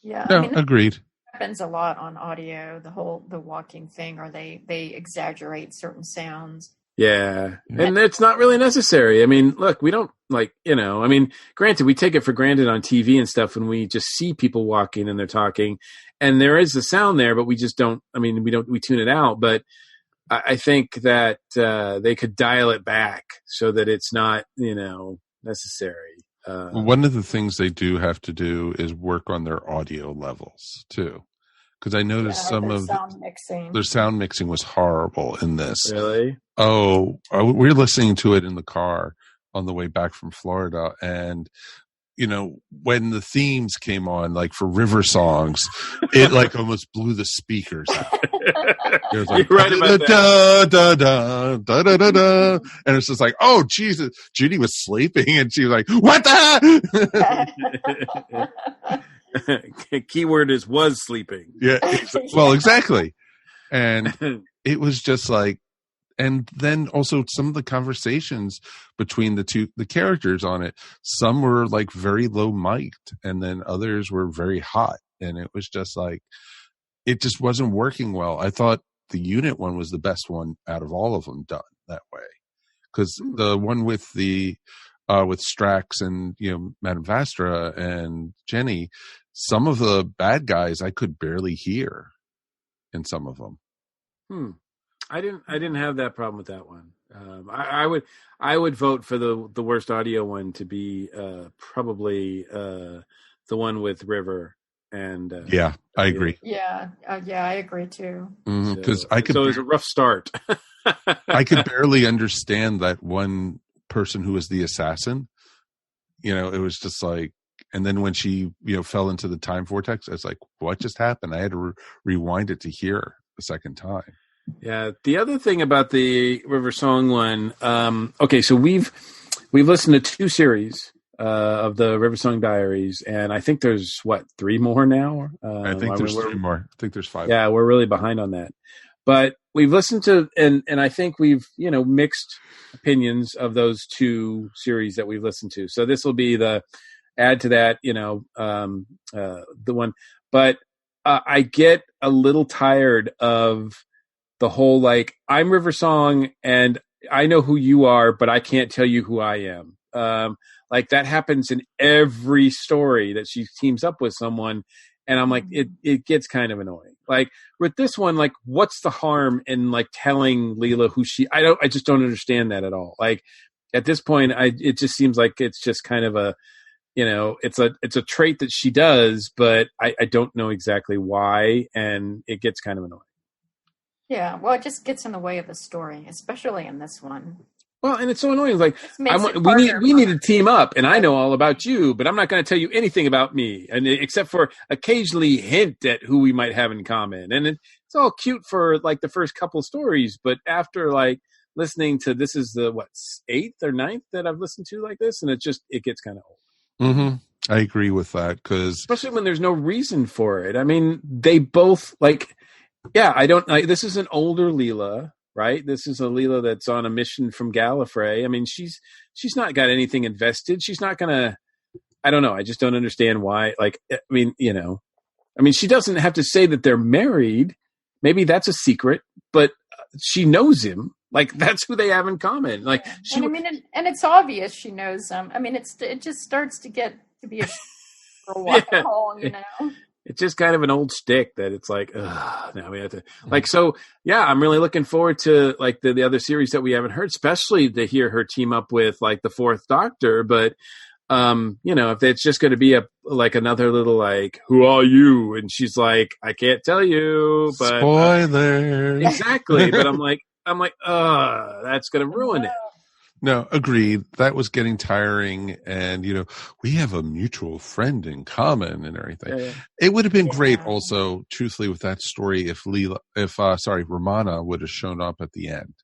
[SPEAKER 9] yeah,
[SPEAKER 7] no, agreed.
[SPEAKER 9] Happens a lot on audio, the walking thing, or they exaggerate certain sounds.
[SPEAKER 8] Yeah, and it's not really necessary. I mean, look, we don't granted, we take it for granted on TV and stuff when we just see people walking and they're talking, and there is a sound there, but we just don't. I mean, we tune it out. But I think that they could dial it back so that it's not necessary.
[SPEAKER 7] One of the things they do have to do is work on their audio levels too, because I noticed some of their sound mixing was horrible in this.
[SPEAKER 8] Really?
[SPEAKER 7] Oh, we were listening to it in the car on the way back from Florida, and when the themes came on, like for river songs, it like almost blew the speakers out. It was like,
[SPEAKER 8] you're right about that.
[SPEAKER 7] Da, da, da, da, da, da. And it's just like, oh, Jesus. Judy was sleeping, and she was like, what the?
[SPEAKER 8] Keyword is was sleeping.
[SPEAKER 7] Yeah. Well, exactly. And it was just like, and then also some of the conversations between the characters on it, some were like very low mic'd, and then others were very hot. And it was just like, it just wasn't working well. I thought the unit one was the best one out of all of them done that way. Cause the one with with Strax and, Madame Vastra and Jenny, some of the bad guys I could barely hear in some of them.
[SPEAKER 8] I didn't have that problem with that one. I would vote for the worst audio one to be probably the one with River and
[SPEAKER 7] yeah, I agree.
[SPEAKER 9] Yeah, I agree too.
[SPEAKER 7] Because
[SPEAKER 8] so it was a rough start.
[SPEAKER 7] I could barely understand that one person who was the assassin. It was just like, and then when she fell into the time vortex, I was like, what just happened? I had to rewind it to hear the second time.
[SPEAKER 8] Yeah. The other thing about the River Song one, okay, so we've listened to 2 series of the River Song Diaries, and I think there's 3 more now.
[SPEAKER 7] I think there's 3 more. I think there's 5.
[SPEAKER 8] Yeah, we're really behind on that. But we've listened to, and I think we've mixed opinions of those 2 series that we've listened to. So this will be the add to that, the one. But I get a little tired of the whole, like, I'm River Song and I know who you are, but I can't tell you who I am. Like that happens in every story that she teams up with someone. And I'm like, it gets kind of annoying. Like with this one, like, what's the harm in like telling Leela who I just don't understand that at all. Like at this point, it just seems like it's just kind of a, it's a trait that she does, but I don't know exactly why. And it gets kind of annoying.
[SPEAKER 9] Yeah, well, it just gets in the way of the story, especially in this one.
[SPEAKER 8] Well, and it's so annoying. Like, we need to team up, and I know all about you, but I'm not going to tell you anything about me, and except for occasionally hint at who we might have in common. And it's all cute for like the first couple stories, but after like listening to this is the 8th or 9th that I've listened to like this, and it gets kind of old.
[SPEAKER 7] Mm-hmm. I agree with that because
[SPEAKER 8] especially when there's no reason for it. I mean, they both like. Yeah, this is an older Leela, right? This is a Leela that's on a mission from Gallifrey. I mean, she's not got anything invested. She's not gonna. I don't know. I just don't understand why. Like, I mean, she doesn't have to say that they're married. Maybe that's a secret, but she knows him. Like, that's who they have in common. Like,
[SPEAKER 9] and it's obvious she knows him. I mean, it just starts to get to be a for a while,
[SPEAKER 8] It's just kind of an old stick that it's like, now we have to like, so yeah, I'm really looking forward to like the other series that we haven't heard, especially to hear her team up with like the 4th Doctor. But, if it's just going to be another little, like, who are you? And she's like, I can't tell you, but
[SPEAKER 7] spoiler.
[SPEAKER 8] Exactly. But I'm like, that's going to ruin it.
[SPEAKER 7] No, agreed. That was getting tiring, and we have a mutual friend in common and everything. Yeah. It would have been great, also, truthfully, with that story if Romana would have shown up at the end.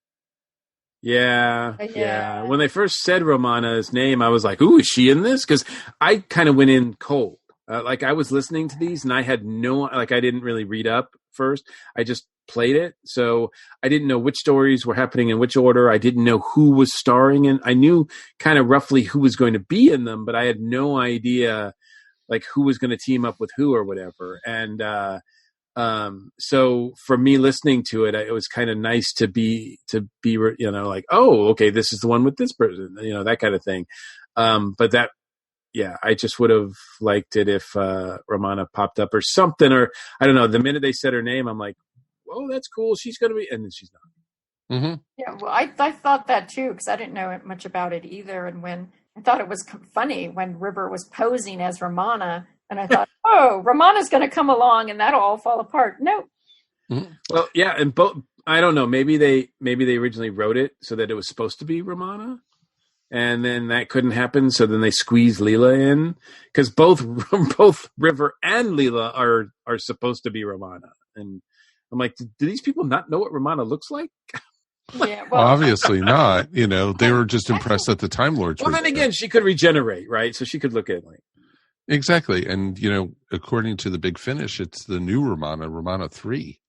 [SPEAKER 8] Yeah. When they first said Romana's name, I was like, "Ooh, is she in this?" Because I kind of went in cold. I was listening to these, and I had I didn't really read up first. I just played it, so I didn't know which stories were happening in which order. I didn't know who was starring in. I knew kind of roughly who was going to be in them, but I had no idea like who was going to team up with who or whatever. And so for me listening to it, it was kind of nice to be like, oh, okay, this is the one with this person, that kind of thing. But that. Yeah, I just would have liked it if Romana popped up or something, or I don't know. The minute they said her name, I'm like, "Oh, that's cool. She's going to be," and then she's not.
[SPEAKER 7] Mm-hmm.
[SPEAKER 9] Yeah, well, I thought that too because I didn't know much about it either. And when I thought it was funny when River was posing as Romana, and I thought, oh, Romana's going to come along and that'll all fall apart. Nope.
[SPEAKER 7] Mm-hmm.
[SPEAKER 8] Well, yeah, and both. I don't know. Maybe they originally wrote it so that it was supposed to be Romana, and then that couldn't happen. So then they squeezed Leela in because both River and Leela are supposed to be Romana. And I'm like, do these people not know what Romana looks like?
[SPEAKER 9] Yeah, well,
[SPEAKER 7] obviously not. They were just impressed that the Time Lords.
[SPEAKER 8] Well, then again, she could regenerate, right? So she could look at like
[SPEAKER 7] exactly. And according to the Big Finish, it's the new Romana 3.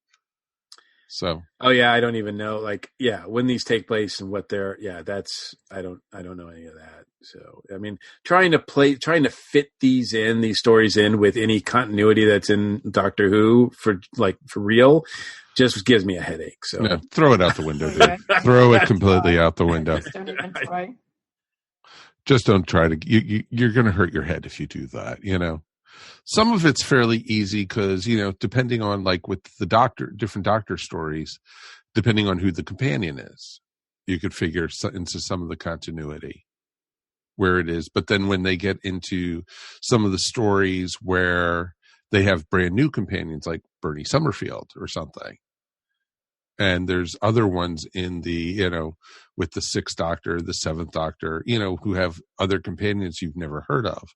[SPEAKER 7] So.
[SPEAKER 8] Oh yeah, I don't even know. Like, yeah, when these take place and what they're. Yeah, that's I don't know any of that. So I mean, trying to fit these stories in with any continuity that's in Doctor Who for real. Just gives me a headache. So
[SPEAKER 7] no, throw it out the window, dude. Throw it completely out the window.
[SPEAKER 9] Don't even try.
[SPEAKER 7] Just don't try to. You're going to hurt your head if you do that. Some of it's fairly easy because depending on with the different Doctor stories, depending on who the companion is, you could figure into some of the continuity where it is. But then when they get into some of the stories where they have brand new companions like Bernie Summerfield or something. And there's other ones in the, with the 6th Doctor, the 7th Doctor, who have other companions you've never heard of.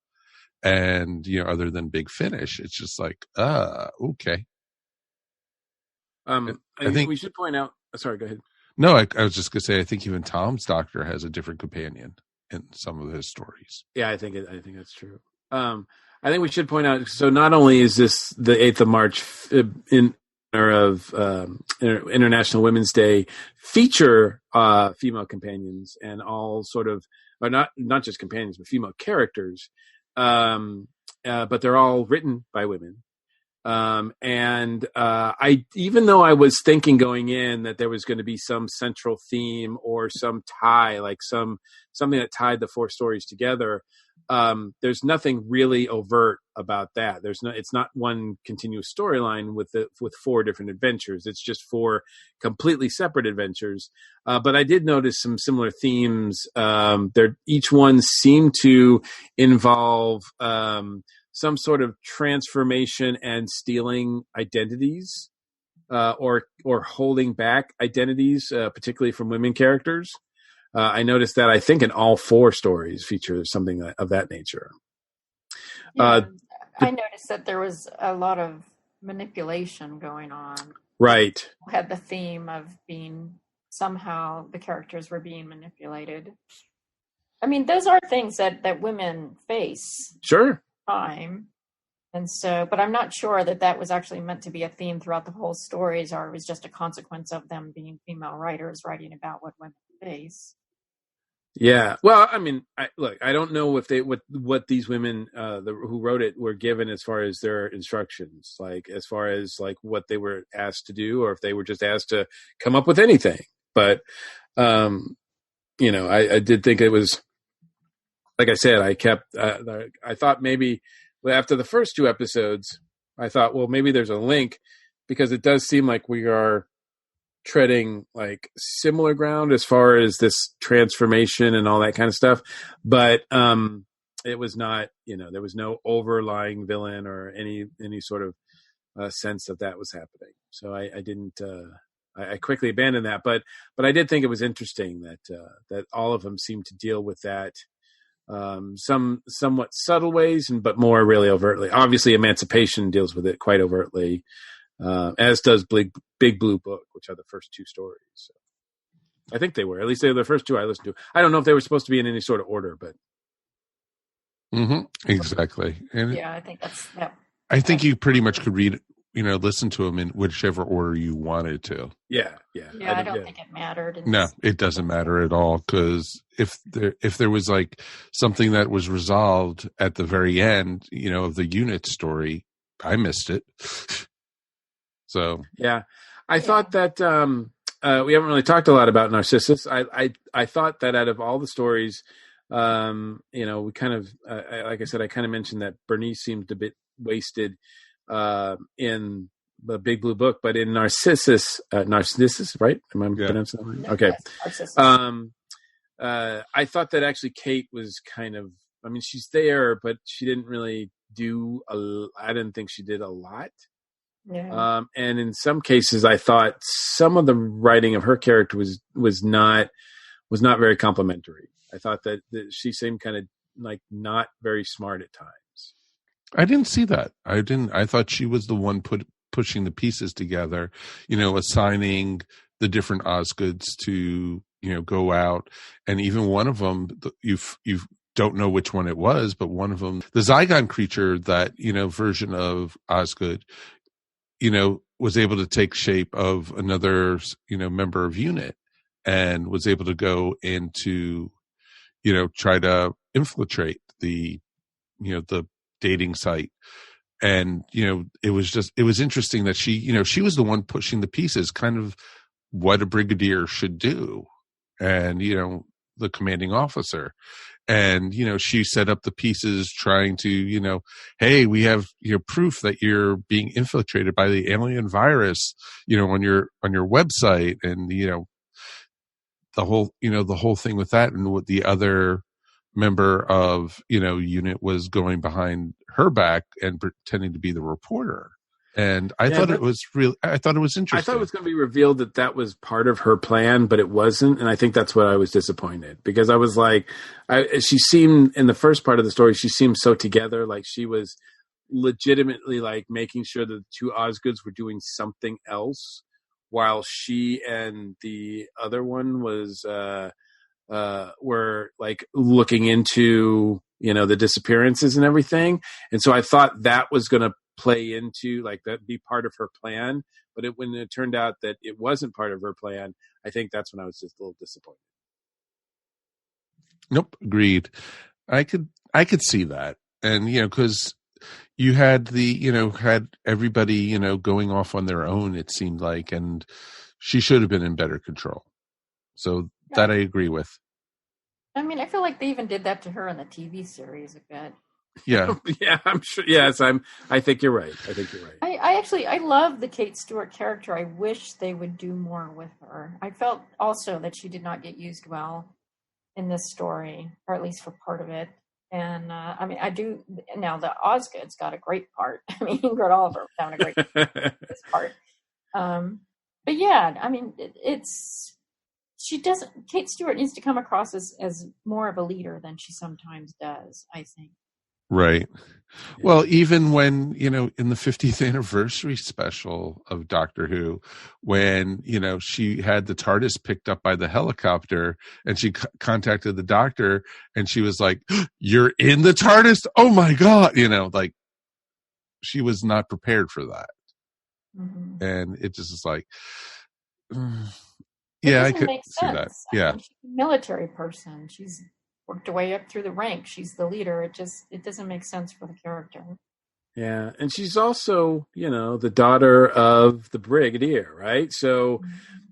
[SPEAKER 7] And, other than Big Finish, it's just like, okay.
[SPEAKER 8] I think we should point out, sorry, go ahead.
[SPEAKER 7] No, I was just going to say, I think even Tom's Doctor has a different companion in some of his stories.
[SPEAKER 8] Yeah, I think that's true. I think we should point out, so not only is this the 8th of March in honor of International Women's Day, feature female companions and all sort of, or not just companions, but female characters, but they're all written by women. And I, even though I was thinking going in that there was going to be some central theme or some tie, like something that tied the 4 stories together, there's nothing really overt about that. It's not one continuous storyline with 4 different adventures. It's just 4 completely separate adventures. But I did notice some similar themes. Each one seemed to involve, some sort of transformation and stealing identities, or holding back identities, particularly from women characters. I noticed that I think in all 4 stories feature something of that nature.
[SPEAKER 9] Yeah, I noticed that there was a lot of manipulation going on.
[SPEAKER 8] Right.
[SPEAKER 9] We had the theme of being somehow the characters were being manipulated. I mean, those are things that women face.
[SPEAKER 8] Sure.
[SPEAKER 9] Time. And so, but I'm not sure that was actually meant to be a theme throughout the whole stories, or it was just a consequence of them being female writers writing about what women face.
[SPEAKER 8] Yeah. Well, I mean, I don't know if what these women who wrote it were given as far as their instructions, like as far as like what they were asked to do, or if they were just asked to come up with anything. But, I did think it was, like I said, I thought maybe after the first 2 episodes, I thought, well, maybe there's a link, because it does seem like we are treading like similar ground as far as this transformation and all that kind of stuff. But it was not, there was no overlying villain or any sort of sense that was happening. So I didn't, I quickly abandoned that. But I did think it was interesting that all of them seemed to deal with that. Some somewhat subtle ways, but more really overtly. Obviously, Emancipation deals with it quite overtly, as does Big Blue Book, which are the first 2 stories. So I think they were. At least they were the first 2 I listened to. I don't know if they were supposed to be in any sort of order, but.
[SPEAKER 7] Mm-hmm. Exactly. And
[SPEAKER 9] yeah, I think that's. Yeah.
[SPEAKER 7] I think you pretty much could read, listen to them in whichever order you wanted to.
[SPEAKER 8] Yeah.
[SPEAKER 9] I don't think it mattered.
[SPEAKER 7] No, it doesn't matter at all, because if there was like something that was resolved at the very end, of the unit story, I missed it. So
[SPEAKER 8] yeah, I thought that we haven't really talked a lot about Narcissus. I thought that out of all the stories, we kind of like I said, I kind of mentioned that Bernice seemed a bit wasted in Big Blue Book, but in Narcissus, right? Am I pronouncing that right? Okay.
[SPEAKER 9] Yes,
[SPEAKER 8] I thought that actually Kate was kind of, I mean, she's there, but she didn't really I didn't think she did a lot.
[SPEAKER 9] Yeah.
[SPEAKER 8] And in some cases, I thought some of the writing of her character was not very complimentary. I thought that she seemed kind of like not very smart at times.
[SPEAKER 7] I didn't see that. I thought she was the one pushing the pieces together, assigning the different Osgoods to, go out. And even one of them, you don't know which one it was, but one of them, the Zygon creature, that, version of Osgood, was able to take shape of another, member of UNIT, and was able to go into, try to infiltrate the dating site. And, it was interesting that she was the one pushing the pieces, kind of what a brigadier should do. And, the commanding officer. And, she set up the pieces trying to, hey, we have proof that you're being infiltrated by the alien virus, on your website. And, the whole thing with that, and what the other member of, UNIT was going behind her back and pretending to be the reporter. And I thought it was interesting.
[SPEAKER 8] I thought it was going to be revealed that was part of her plan, but it wasn't. And I think that's what I was disappointed, because I was like, she seemed, in the first part of the story, she seemed so together. Like she was legitimately like making sure that the two Osgoods were doing something else, while she and the other one were like looking into, the disappearances and everything. And so I thought that was going to play into, like, that be part of her plan. But when it turned out that it wasn't part of her plan, I think that's when I was just a little disappointed.
[SPEAKER 7] Nope. Agreed. I could see that. And, because you had had everybody, going off on their own, it seemed like, and she should have been in better control. So that I agree with.
[SPEAKER 9] I mean, I feel like they even did that to her in the TV series a bit.
[SPEAKER 7] Yeah.
[SPEAKER 8] Yeah, I'm sure. Yes, I think you're right.
[SPEAKER 9] I love the Kate Stewart character. I wish they would do more with her. I felt also that she did not get used well in this story, or at least for part of it. And I mean, I do now. The Osgood's got a great part. I mean, Ingrid Oliver found a great this part. But yeah, I mean, Kate Stewart needs to come across as more of a leader than she sometimes does, I think.
[SPEAKER 7] Right. Well, even when, in the 50th anniversary special of Doctor Who, when, she had the TARDIS picked up by the helicopter, and she contacted the doctor, and she was like, "You're in the TARDIS? Oh my God." Like, she was not prepared for that. Mm-hmm. And it just is like, yeah, I could see that. Yeah.
[SPEAKER 9] I mean, she's a military person. She's worked her way up through the ranks. She's the leader. It doesn't make sense for the character.
[SPEAKER 8] Yeah, and she's also, the daughter of the brigadier, right? So,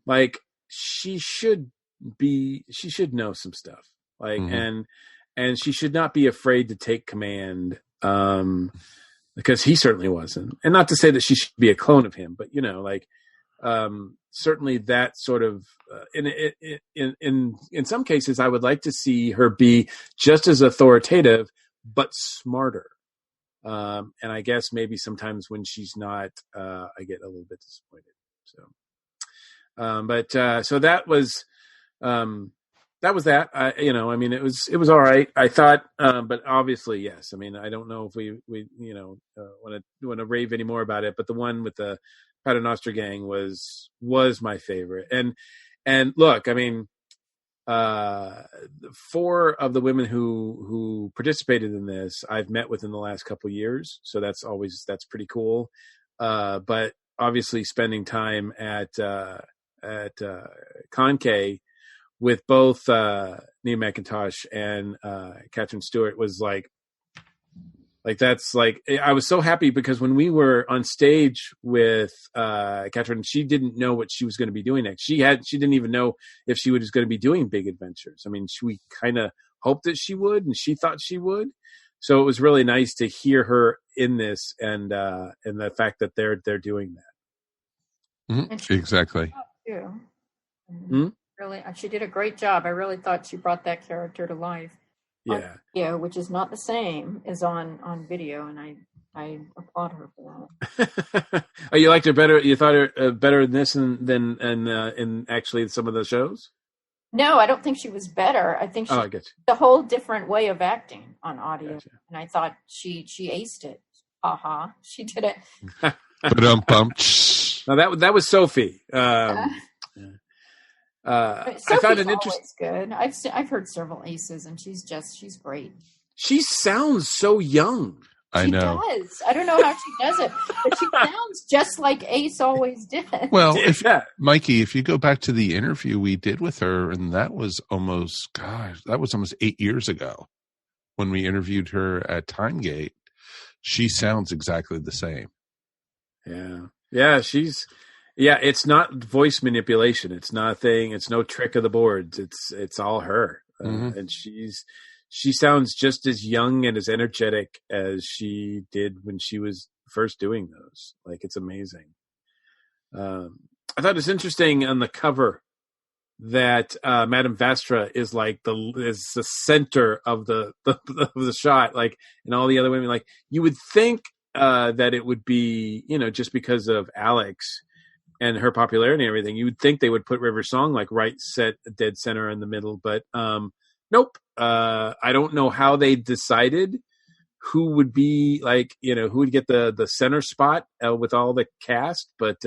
[SPEAKER 8] like, she should know some stuff, like, and she should not be afraid to take command, because he certainly wasn't. And not to say that she should be a clone of him, but certainly that sort of in some cases, I would like to see her be just as authoritative, but smarter. And I guess maybe sometimes when she's not, I get a little bit disappointed. So, so that was that. I mean, it was all right. I thought, but obviously, yes. I mean, I don't know if we want to rave any more about it, but the one with the Paternoster gang was my favorite. And look, I mean, 4 of the women who participated in this, I've met within the last couple of years. So that's pretty cool. But obviously spending time at Conke with both, Nia McIntosh and, Catherine Stewart was like that's like, I was so happy because when we were on stage with Catherine, she didn't know what she was going to be doing next. She didn't even know if she was going to be doing Big Adventures. I mean, we kind of hoped that she would, and she thought she would. So it was really nice to hear her in this, and the fact that they're doing that.
[SPEAKER 7] Mm-hmm.
[SPEAKER 9] And she
[SPEAKER 7] Exactly.
[SPEAKER 9] too.
[SPEAKER 8] Hmm?
[SPEAKER 9] Really, she did a great job. I really thought she brought that character to life.
[SPEAKER 8] Yeah.
[SPEAKER 9] Yeah, which is not the same as on video, and I applaud her for that.
[SPEAKER 8] Oh, you liked her better? You thought her better in this than in actually some of the shows?
[SPEAKER 9] No, I don't think she was better. I think she
[SPEAKER 8] I get you.
[SPEAKER 9] a whole different way of acting on audio,
[SPEAKER 8] Gotcha.
[SPEAKER 9] and I thought she aced it. She did it.
[SPEAKER 7] Ba-dum-bum.
[SPEAKER 8] No, that was Sophie. I found it interesting.
[SPEAKER 9] Good. I've heard several aces, and she's great.
[SPEAKER 8] She sounds so young.
[SPEAKER 7] I know.
[SPEAKER 9] She does. I don't know how she does it, but she sounds just like Ace always did.
[SPEAKER 7] Well, Mikey, if you go back to the interview we did with her, and that was almost 8 years ago when we interviewed her at Timegate, she sounds exactly the same.
[SPEAKER 8] Yeah, it's not voice manipulation. It's nothing. It's no trick of the boards. It's all her, and she sounds just as young and as energetic as she did when she was first doing those. Like, it's amazing. I thought it's interesting on the cover that Madame Vastra is like the center of the shot, like, and all the other women. Like, you would think that it would be, just because of Alex and her popularity and everything, you would think they would put River Song like dead center in the middle, but nope. I don't know how they decided who would be who would get the center spot with all the cast, but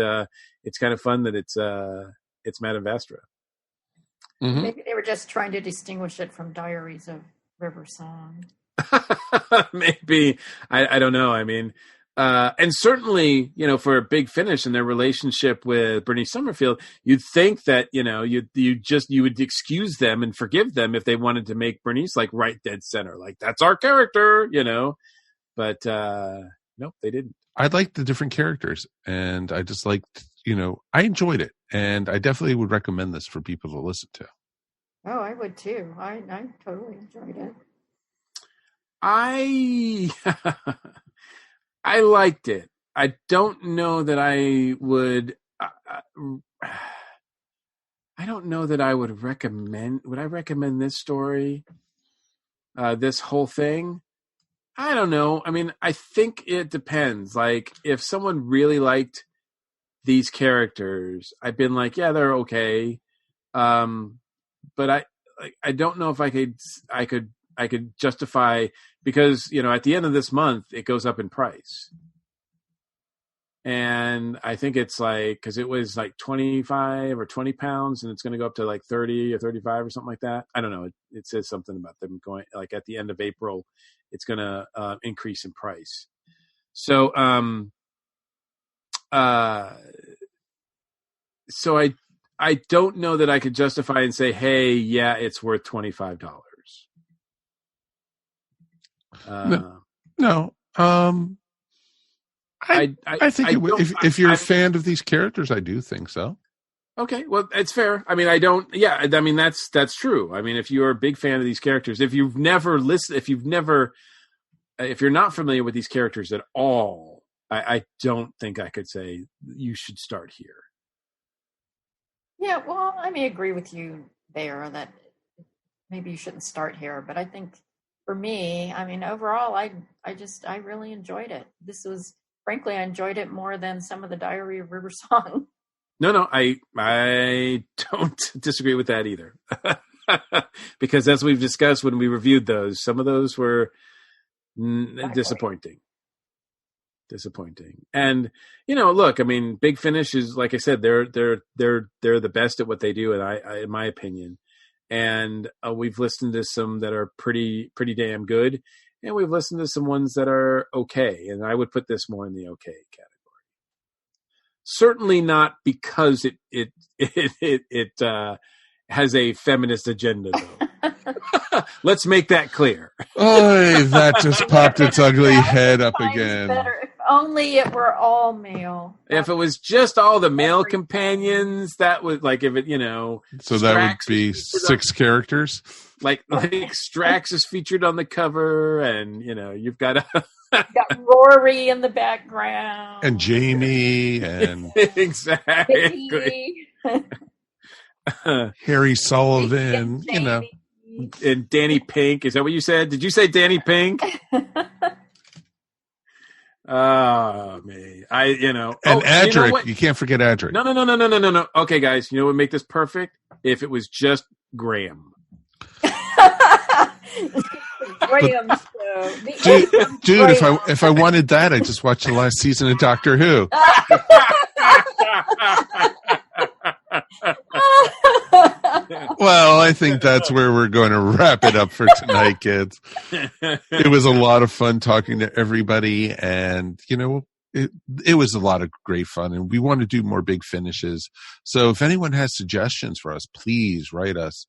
[SPEAKER 8] it's kind of fun that it's Madame Vastra.
[SPEAKER 7] Mm-hmm.
[SPEAKER 9] Maybe they were just trying to distinguish it from Diaries of River Song.
[SPEAKER 8] Maybe. I don't know. I mean, and certainly, for a Big Finish and their relationship with Bernice Summerfield, you'd think that, you would excuse them and forgive them if they wanted to make Bernice like right dead center. Like, that's our character, but nope, they didn't.
[SPEAKER 7] I liked the different characters, and I just liked, I enjoyed it, and I definitely would recommend this for people to listen to.
[SPEAKER 9] Oh, I would too. I totally enjoyed it.
[SPEAKER 8] I liked it. I don't know that I would. I don't know that I would recommend. Would I recommend this story? This whole thing? I don't know. I mean, I think it depends. Like, if someone really liked these characters, I've been like, yeah, they're okay. But I don't know if I could justify, because, at the end of this month, it goes up in price. And I think it's because it was like 25 or 20 pounds, and it's going to go up to like 30 or 35 or something like that. I don't know. It says something about them going, like, at the end of April, it's going to increase in price. So, so I don't know that I could justify and say, hey, yeah, it's worth $25.
[SPEAKER 7] No. I think if you're a fan of these characters, I do think so.
[SPEAKER 8] Okay, well, it's fair. I mean, that's true. I mean, if you're a big fan of these characters, if you're not familiar with these characters at all, I don't think I could say you should start here.
[SPEAKER 9] Yeah, well, I may agree with you there that maybe you shouldn't start here, but I think for me, I mean, overall, I really enjoyed it. Frankly, I enjoyed it more than some of the Diary of River Song.
[SPEAKER 8] No, I don't disagree with that either. Because as we've discussed when we reviewed those, some of those were disappointing. And, look, I mean, Big Finish is, like I said, they're the best at what they do, and I in my opinion. And we've listened to some that are pretty damn good, and we've listened to some ones that are okay. And I would put this more in the okay category. Certainly not because it has a feminist agenda, though. Let's make that clear.
[SPEAKER 7] Oy, that just popped its ugly head up again.
[SPEAKER 9] Better if only it were all male.
[SPEAKER 8] If it was just all the male companions, that would, like, if it,
[SPEAKER 7] So that would be 6 characters?
[SPEAKER 8] like Strax is featured on the cover, and you've got
[SPEAKER 9] got Rory in the background,
[SPEAKER 7] and Jamie, and
[SPEAKER 8] exactly
[SPEAKER 7] Harry Sullivan,
[SPEAKER 8] and Danny Pink. Is that what you said? Did you say Danny Pink? Oh man,
[SPEAKER 7] and Adric. You can't forget Adric.
[SPEAKER 8] No. Okay, guys, you know what would make this perfect? If it was just Graham.
[SPEAKER 9] Graham
[SPEAKER 7] dude, if I wanted that, I'd just watch the last season of Doctor Who. Well, I think that's where we're going to wrap it up for tonight, kids. It was a lot of fun talking to everybody, and it was a lot of great fun, and we want to do more big finishes. So if anyone has suggestions for us, please write us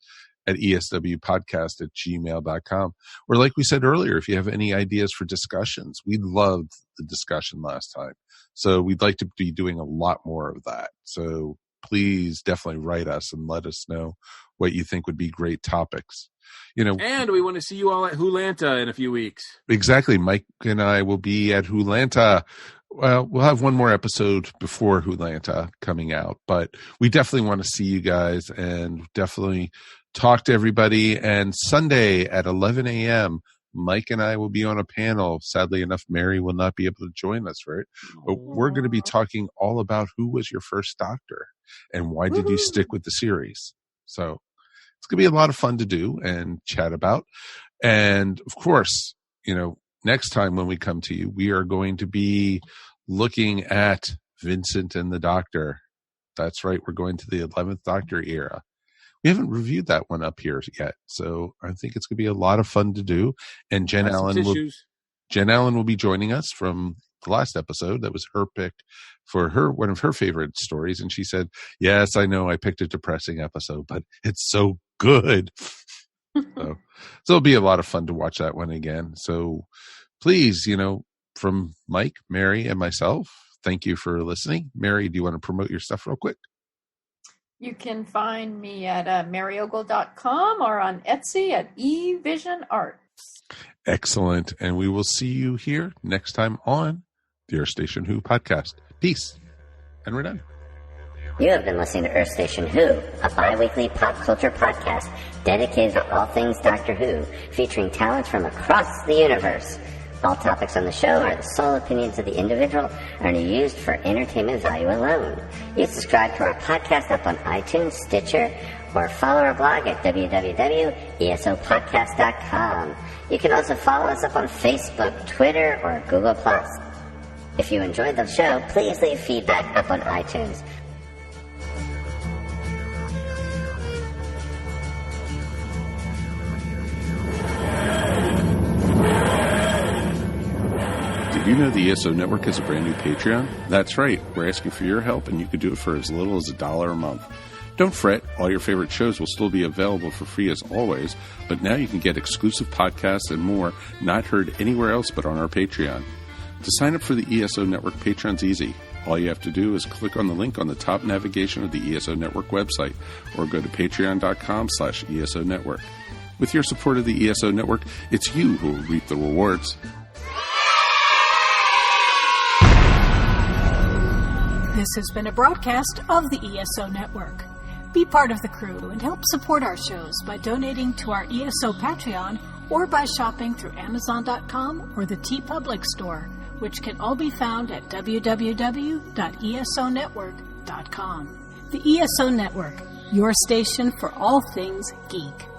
[SPEAKER 7] at eswpodcast@gmail.com. Or like we said earlier, if you have any ideas for discussions, we loved the discussion last time. So we'd like to be doing a lot more of that. So please definitely write us and let us know what you think would be great topics.
[SPEAKER 8] And we want to see you all at Wholanta in a few weeks.
[SPEAKER 7] Exactly. Mike and I will be at Wholanta. Well, we'll have one more episode before Wholanta coming out, but we definitely want to see you guys and definitely talk to everybody. And Sunday at 11 a.m., Mike and I will be on a panel. Sadly enough, Mary will not be able to join us for it, but we're going to be talking all about who was your first Doctor and why did you stick with the series. So it's going to be a lot of fun to do and chat about. And of course, next time when we come to you, we are going to be looking at Vincent and the Doctor. That's right. We're going to the 11th Doctor era. We haven't reviewed that one up here yet, so I think it's going to be a lot of fun to do. And Jen Allen will be joining us from the last episode. That was her pick for one of her favorite stories, and she said, "Yes, I know I picked a depressing episode, but it's so good." So it'll be a lot of fun to watch that one again. So please, from Mike, Mary, and myself, thank you for listening. Mary, do you want to promote your stuff real quick?
[SPEAKER 9] You can find me at maryogle.com or on Etsy at eVision Arts.
[SPEAKER 7] Excellent. And we will see you here next time on the Earth Station Who podcast. Peace. And we're done.
[SPEAKER 12] You have been listening to Earth Station Who, a bi-weekly pop culture podcast dedicated to all things Doctor Who, featuring talents from across the universe. All topics on the show are the sole opinions of the individual and are used for entertainment value alone. You can subscribe to our podcast up on iTunes, Stitcher, or follow our blog at www.esopodcast.com. You can also follow us up on Facebook, Twitter, or Google+. If you enjoyed the show, please leave feedback up on iTunes.
[SPEAKER 7] Did you know the ESO Network has a brand new Patreon? That's right. We're asking for your help, and you can do it for as little as $1 a month. Don't fret. All your favorite shows will still be available for free as always, but now you can get exclusive podcasts and more not heard anywhere else but on our Patreon. To sign up for the ESO Network, Patreon's easy. All you have to do is click on the link on the top navigation of the ESO Network website or go to patreon.com/ESO Network. With your support of the ESO Network, it's you who will reap the rewards.
[SPEAKER 1] This has been a broadcast of the ESO Network. Be part of the crew and help support our shows by donating to our ESO Patreon or by shopping through Amazon.com or the TeePublic store, which can all be found at www.esonetwork.com. The ESO Network, your station for all things geek.